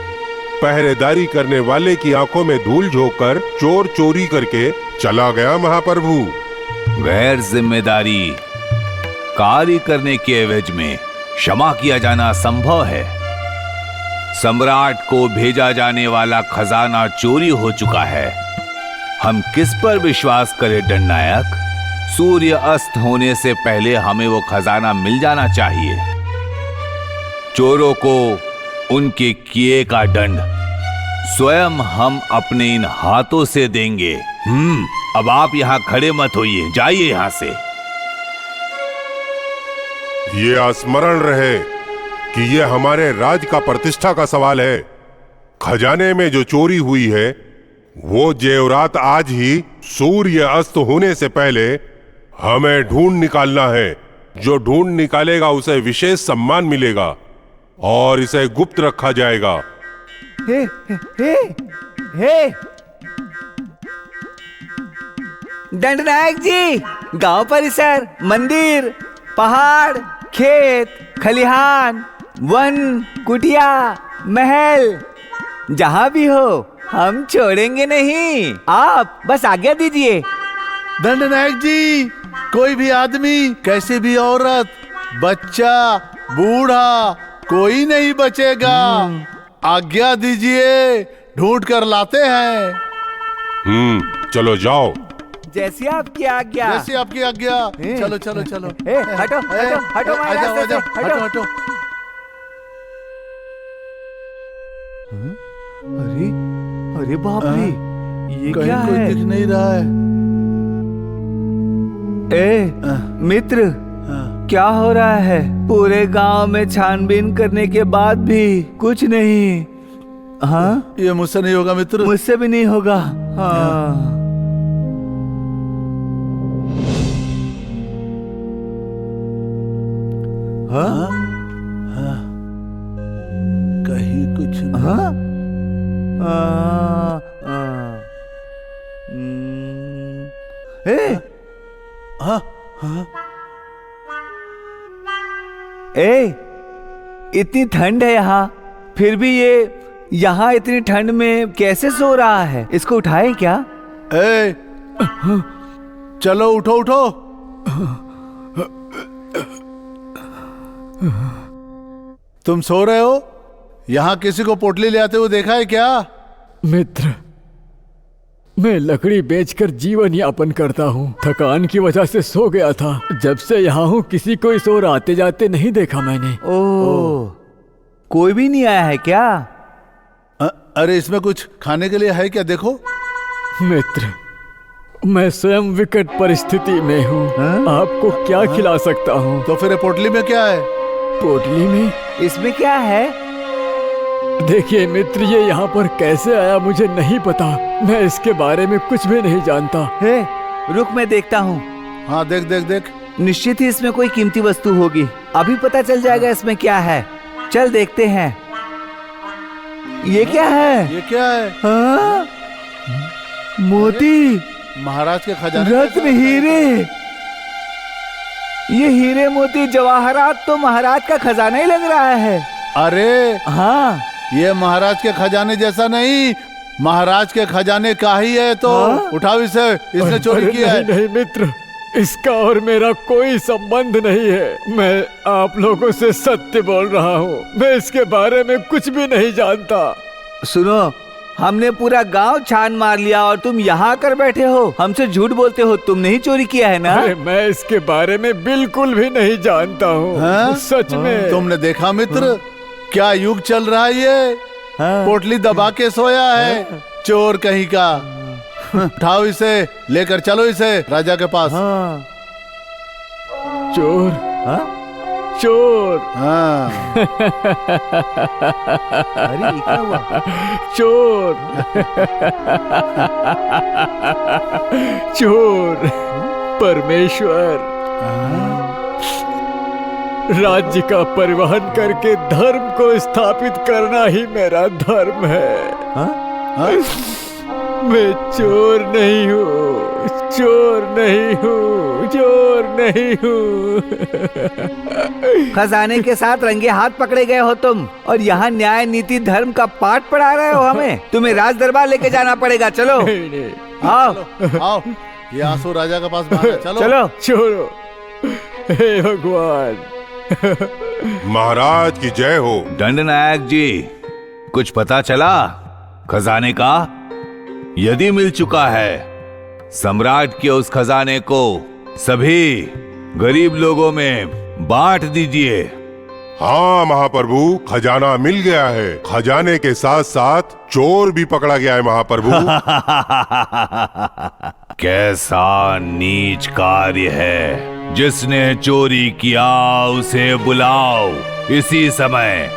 पहरेदारी करने वाले की आंखों में धूल झोंककर चोर चोरी करके चला गया महाप्रभु। गैर जिम्मेदारी कार्य करने के एवज में क्षमा किया जाना संभव है। सम्राट को भेजा जाने वाला खजाना चोरी हो चुका है। हम किस पर विश्वास करें दंडनायक? सूर्य अस्त होने से पहले हमें वो खजाना मिल जाना चाहिए। चोरों को उनके किए का दंड स्वयं हम अपने इन हाथों से देंगे। अब आप यहाँ खड़े मत होइए, जाइए यहाँ से। ये स्मरण रहे कि ये हमारे राज का प्रतिष्ठा का सवाल है। खजाने में जो चोरी हुई है वो जेवरात आज ही सूर्य अस्त होने से पहले हमें ढूंढ निकालना है। जो ढूंढ निकालेगा उसे विशेष सम्मान मिलेगा और इसे गुप्त रखा जाएगा। हे, हे, हे। दंडनायक जी, गांव परिसर, मंदिर, पहाड़, खेत, खलिहान, वन, कुटिया, महल, जहां भी हो हम छोड़ेंगे नहीं। आप बस आज्ञा दीजिए। दंडनायक जी, कोई भी आदमी, कैसी भी औरत, बच्चा, बूढ़ा, कोई नहीं बचेगा। आज्ञा दीजिए, ढूंढ कर लाते हैं। चलो जाओ। जैसी आपकी आज्ञा। जैसी आपकी आज्ञा। चलो चलो चलो। हटो हटो हटो हटो हटो हटो। अरे अरे बाप रे, ये क्या है? कोई दिख नहीं रहा है। मित्र, क्या हो रहा है? पूरे गांव में छानबीन करने के बाद भी कुछ नहीं। हाँ, ये मुझसे नहीं होगा मित्र। मुझसे भी नहीं होगा। हाँ। हाँ? हाँ। कहीं कुछ नहीं। हाँ? हाँ? हाँ? इतनी ठंड है यहाँ, फिर भी ये यहाँ इतनी ठंड में कैसे सो रहा है? इसको उठाएं क्या? चलो उठो उठो। तुम सो रहे हो? यहाँ किसी को पोटली ले आते हुए देखा है क्या? मित्र, मैं लकड़ी बेचकर जीवन यापन करता हूँ। थकान की वजह से सो गया था। जब से यहाँ हूँ किसी को इस ओर आते जाते नहीं देखा मैंने। ओह, कोई भी नहीं आया है क्या? अरे इसमें कुछ खाने के लिए है क्या? देखो। मित्र, मैं स्वयं विकट परिस्थिति में हूँ। आपको क्या खिला सकता हूँ? तो फिर पोटली में क्या है? पोटली में? इसमें क्या है? देखिए मित्र, ये यहाँ पर कैसे आया मुझे नहीं पता। मैं इसके बारे में कुछ भी नहीं जानता। रुक, मैं देखता हूँ। हाँ, देख देख देख। निश्चित ही इसमें कोई कीमती वस्तु होगी। अभी पता चल जाएगा इसमें क्या है। चल देखते हैं। ये क्या है? ये क्या है? हाँ? मोती, महाराज के खजाने, रत्न, हीरे। ये हीरे मोती जवाहरात तो महाराज का खजाना ही लग रहा है। अरे हाँ, ये महाराज के खजाने जैसा नहीं, महाराज के खजाने का ही है। तो उठाओ इसे, इसने चोरी किया है। नहीं मित्र, इसका और मेरा कोई संबंध नहीं है। मैं आप लोगों से सत्य बोल रहा हूँ, मैं इसके बारे में कुछ भी नहीं जानता। सुनो, हमने पूरा गांव छान मार लिया और तुम यहाँ कर बैठे हो, हमसे झूठ बोलते हो। तुमने ही चोरी किया है ना? अरे मैं इसके बारे में बिल्कुल भी नहीं जानता हूँ, सच में। तुमने देखा मित्र, क्या युग चल रहा है ये? पोटली दबा के सोया है, चोर कहीं का। उठाओ इसे, लेकर चलो इसे राजा के पास। चोर? चोर? अरे ये क्या हुआ? चोर चोर परमेश्वर, राज्य का परिवहन करके धर्म को स्थापित करना ही मेरा धर्म है। मैं चोर नहीं हूँ, चोर नहीं हूँ, चोर नहीं हूँ। खजाने के साथ रंगे हाथ पकड़े गए हो तुम, और यहाँ न्याय नीति धर्म का पाठ पढ़ा रहे हो हमें। तुम्हें राज दरबार लेके जाना पड़ेगा। चलो आओ आओ, ये आंसू राजा के पास भागा। चलो चलो छोड़ो। हे भगवान। महाराज की जय हो। दंडनायक जी, कुछ पता चला खजाने का? यदि मिल चुका है, सम्राट के उस खजाने को सभी गरीब लोगों में बांट दीजिए। हाँ महाप्रभु, खजाना मिल गया है। खजाने के साथ साथ चोर भी पकड़ा गया है महाप्रभु। कैसा नीच कार्य है। जिसने चोरी किया उसे बुलाओ इसी समय।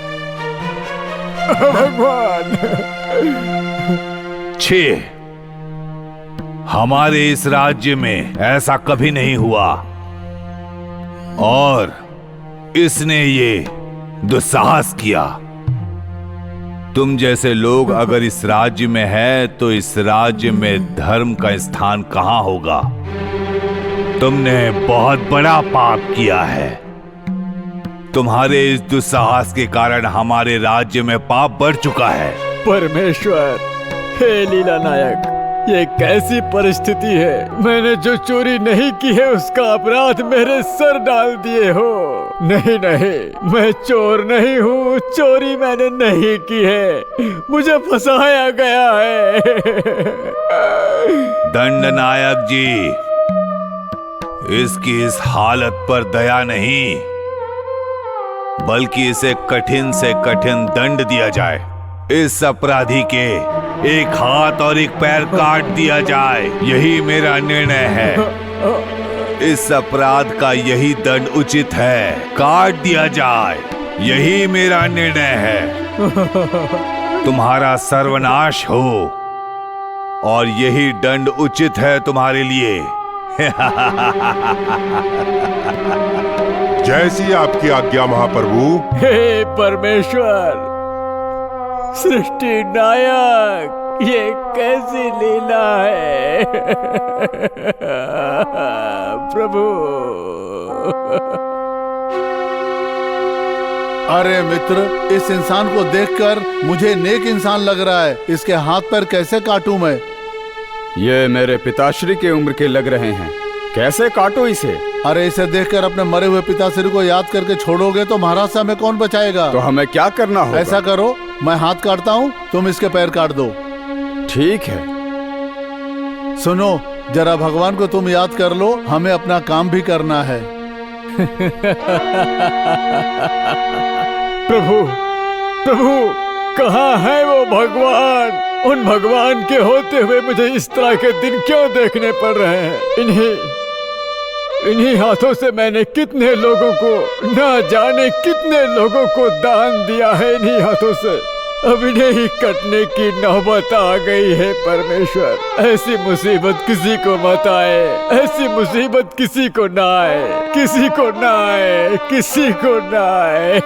भगवान। छी, हमारे इस राज्य में ऐसा कभी नहीं हुआ, और इसने ये दुस्साहस किया। तुम जैसे लोग अगर इस राज्य में है तो इस राज्य में धर्म का स्थान कहां होगा? तुमने बहुत बड़ा पाप किया है। तुम्हारे इस दुस्साहस के कारण हमारे राज्य में पाप बढ़ चुका है। परमेश्वर, हे लीला नायक, ये कैसी परिस्थिति है? मैंने जो चोरी नहीं की है उसका अपराध मेरे सर डाल दिए हो। नहीं नहीं, मैं चोर नहीं हूँ, चोरी मैंने नहीं की है, मुझे फंसाया गया है। दंडनायक जी, इसकी इस हालत पर दया नहीं, बल्कि इसे कठिन से कठिन दंड दिया जाए। इस अपराधी के एक हाथ और एक पैर काट दिया जाए, यही मेरा निर्णय है। इस अपराध का यही दंड उचित है, काट दिया जाए, यही मेरा निर्णय है। तुम्हारा सर्वनाश हो, और यही दंड उचित है तुम्हारे लिए। जैसी आपकी आज्ञा महाप्रभु। हे परमेश्वर, सृष्टि नायक, ये कैसी लीला है? प्रभु। अरे मित्र, इस इंसान को देखकर मुझे नेक इंसान लग रहा है। इसके हाथ पैर कैसे काटूं मैं? ये मेरे पिताश्री के उम्र के लग रहे हैं, कैसे काटो इसे? अरे इसे देखकर अपने मरे हुए पिताश्री को याद करके छोड़ोगे तो महाराज से हमें कौन बचाएगा? तो हमें क्या करना होगा? ऐसा करो, मैं हाथ काटता हूँ, तुम इसके पैर काट दो। ठीक है। सुनो, जरा भगवान को तुम याद कर लो, हमें अपना काम भी करना है। प्रभु, प्रभु, कहाँ है वो भगवान? उन भगवान के होते हुए मुझे इस तरह के दिन क्यों देखने पड़ रहे हैं? इन्हीं हाथों से मैंने कितने लोगों को, न जाने कितने लोगों को दान दिया है। इन्हीं हाथों से अब इन्हें ही कटने की नौबत आ गई है। परमेश्वर, ऐसी मुसीबत किसी को मत आए, ऐसी मुसीबत किसी को ना आए, किसी को ना आए, किसी को ना आए।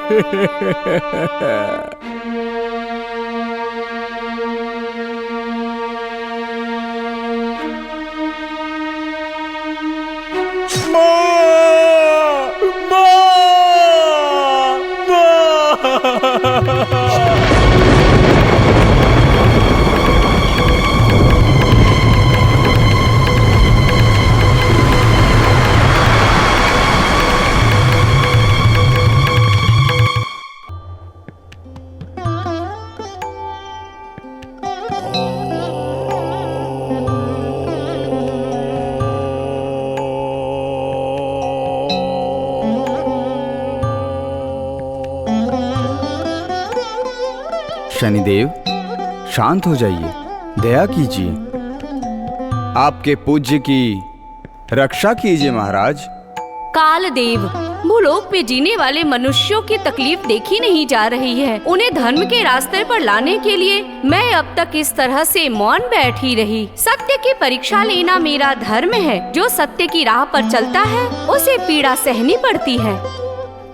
शनिदेव, शांत हो जाइए, दया कीजिए, आपके पूज्य की रक्षा कीजिए महाराज। कालदेव, भूलोक पे जीने वाले मनुष्यों की तकलीफ देखी नहीं जा रही है। उन्हें धर्म के रास्ते पर लाने के लिए मैं अब तक इस तरह से मौन बैठी रही। सत्य की परीक्षा लेना मेरा धर्म है। जो सत्य की राह पर चलता है उसे पीड़ा सहनी पड़ती है।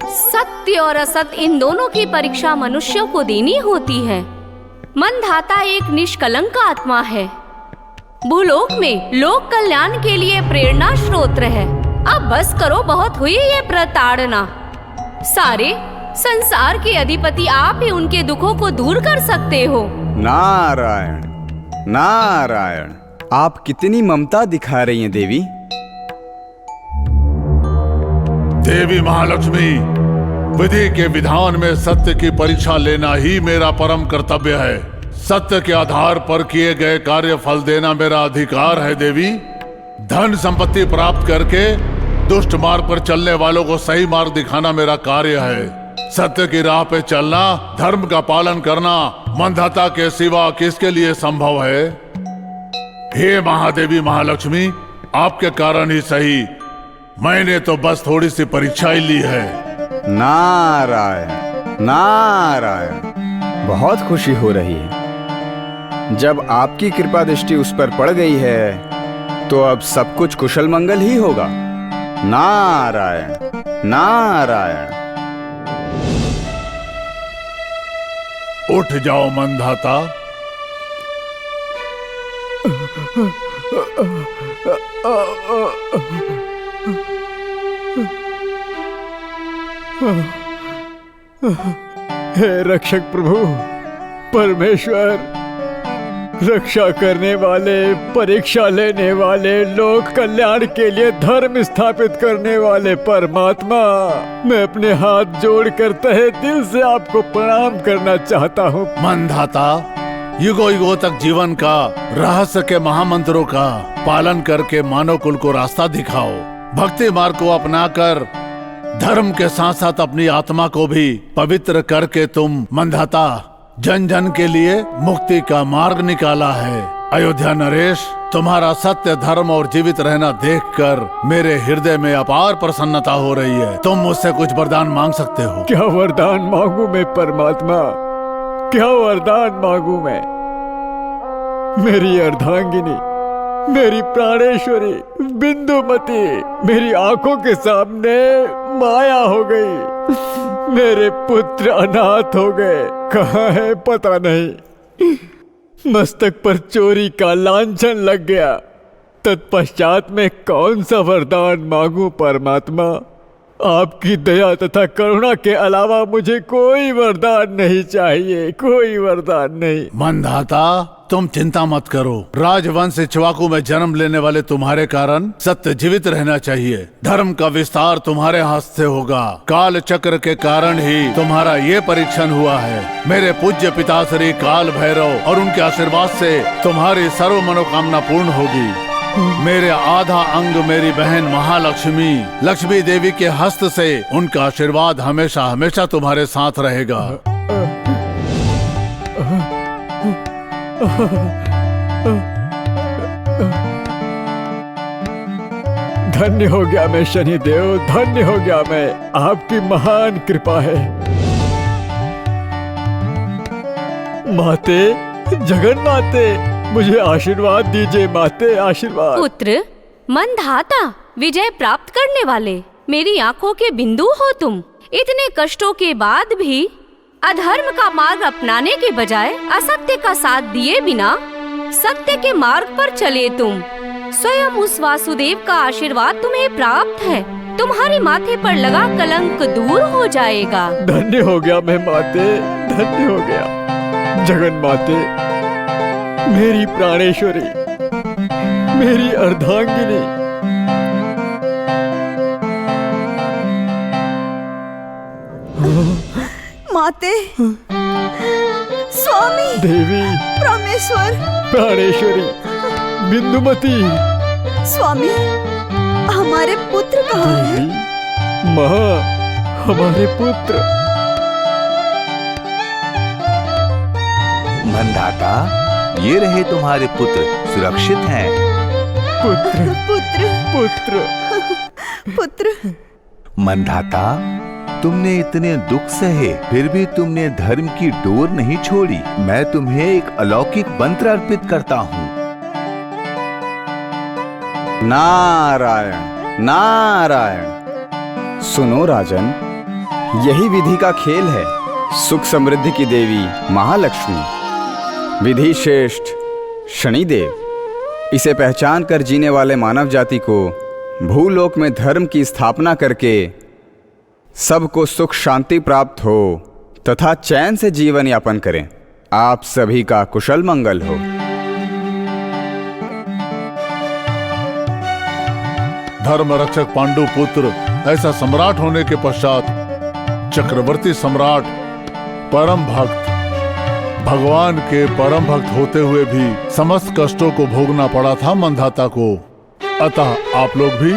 सत्य और असत्य इन दोनों की परीक्षा मनुष्यों को देनी होती है। मंधाता एक निष्कलंक आत्मा है। भूलोक में लोक कल्याण के लिए प्रेरणा स्रोत है। अब बस करो, बहुत हुई ये प्रताड़ना। सारे संसार के अधिपति आप ही उनके दुखों को दूर कर सकते हो। नारायण नारायण, आप कितनी ममता दिखा रही हैं देवी। देवी महालक्ष्मी, विधि के विधान में सत्य की परीक्षा लेना ही मेरा परम कर्तव्य है। सत्य के आधार पर किए गए कार्य फल देना मेरा अधिकार है देवी। धन संपत्ति प्राप्त करके दुष्ट मार्ग पर चलने वालों को सही मार्ग दिखाना मेरा कार्य है। सत्य की राह पे चलना, धर्म का पालन करना मंधाता के सिवा किसके लिए संभव है। हे महादेवी महालक्ष्मी, आपके कारण ही सही मैंने तो बस थोड़ी सी परीक्षा ही ली है। नारायण नारायण, बहुत खुशी हो रही है। जब आपकी कृपा दृष्टि उस पर पड़ गई है तो अब सब कुछ कुशल मंगल ही होगा। नारायण नारायण। उठ जाओ मंधाता। हे रक्षक प्रभु, परमेश्वर, रक्षा करने वाले, परीक्षा लेने वाले, लोक कल्याण के लिए धर्म स्थापित करने वाले परमात्मा, मैं अपने हाथ जोड़कर तहे दिल से आपको प्रणाम करना चाहता हूँ। मंधाता, युगों युगों तक जीवन का रहस्य के महामंत्रों का पालन करके मानव कुल को रास्ता दिखाओ। भक्ति मार्ग को अपनाकर धर्म के साथ साथ अपनी आत्मा को भी पवित्र करके तुम मंधाता जन जन के लिए मुक्ति का मार्ग निकाला है। अयोध्या नरेश, तुम्हारा सत्य, धर्म और जीवित रहना देखकर मेरे हृदय में अपार प्रसन्नता हो रही है। तुम मुझसे कुछ वरदान मांग सकते हो। क्या वरदान मांगू मैं परमात्मा, क्या वरदान मांगू मैं। मेरी अर्धांगिनी, मेरी प्राणेश्वरी बिंदुमती मेरी आंखों के सामने माया हो गई। मेरे पुत्र अनाथ हो गए, कहाँ है पता नहीं। मस्तक पर चोरी का लांछन लग गया। तत्पश्चात में कौन सा वरदान मांगू परमात्मा। आपकी दया तथा करुणा के अलावा मुझे कोई वरदान नहीं चाहिए, कोई वरदान नहीं। मंधाता, तुम चिंता मत करो। राजवंश इक्ष्वाकु में जन्म लेने वाले तुम्हारे कारण सत्य जीवित रहना चाहिए। धर्म का विस्तार तुम्हारे हाथ से होगा। काल चक्र के कारण ही तुम्हारा ये परीक्षण हुआ है। मेरे पूज्य पिता श्री काल भैरव और उनके आशीर्वाद से तुम्हारी सर्व मनोकामना पूर्ण होगी। मेरे आधा अंग मेरी बहन महालक्ष्मी, लक्ष्मी देवी के हस्त से उनका आशीर्वाद हमेशा हमेशा तुम्हारे साथ रहेगा। धन्य हो गया मैं शनिदेव, धन्य हो गया मैं। आपकी महान कृपा है। माते, जगन माते, मुझे आशीर्वाद दीजिए माते, आशीर्वाद। पुत्र मंधाता, विजय प्राप्त करने वाले, मेरी आंखों के बिंदु हो तुम। इतने कष्टों के बाद भी अधर्म का मार्ग अपनाने के बजाय असत्य का साथ दिए बिना सत्य के मार्ग पर चले तुम। स्वयं उस वासुदेव का आशीर्वाद तुम्हें प्राप्त है। तुम्हारे माथे पर लगा कलंक दूर हो जाएगा। धन्य हो गया मैं माते, धन्य हो गया। जगन माते, मेरी प्राणेश्वरी, मेरी अर्धांगिनी, माते, स्वामी, देवी, परमेश्वर, प्राणेश्वरी, बिंदुमती, स्वामी, हमारे पुत्र कहाँ हैं? माँ, हमारे पुत्र। मंधाता, ये रहे तुम्हारे पुत्र, सुरक्षित हैं। पुत्र पुत्र पुत्र। मंधाता, तुमने इतने दुख सहे, फिर भी तुमने धर्म की डोर नहीं छोड़ी। मैं तुम्हें एक अलौकिक मंत्र अर्पित करता हूँ। नारायण नारायण। सुनो राजन, यही विधि का खेल है। सुख समृद्धि की देवी महालक्ष्मी, विधि श्रेष्ठ शनिदेव, इसे पहचान कर जीने वाले मानव जाति को भूलोक में धर्म की स्थापना करके सबको सुख शांति प्राप्त हो तथा चैन से जीवन यापन करें। आप सभी का कुशल मंगल हो। धर्म रक्षक पांडु पुत्र ऐसा सम्राट होने के पश्चात चक्रवर्ती सम्राट परम भक्त, भगवान के परम भक्त होते हुए भी समस्त कष्टों को भोगना पड़ा था मंधाता को। अतः आप लोग भी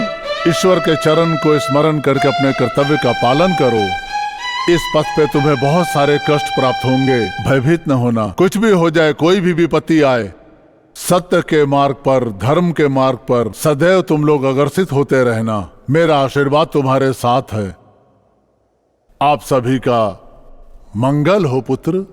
ईश्वर के चरण को स्मरण करके अपने कर्तव्य का पालन करो। इस पथ पे तुम्हें बहुत सारे कष्ट प्राप्त होंगे, भयभीत न होना। कुछ भी हो जाए, कोई भी विपत्ति आए, सत्य के मार्ग पर, धर्म के मार्ग पर सदैव तुम लोग अग्रसित होते रहना। मेरा आशीर्वाद तुम्हारे साथ है। आप सभी का मंगल हो पुत्र।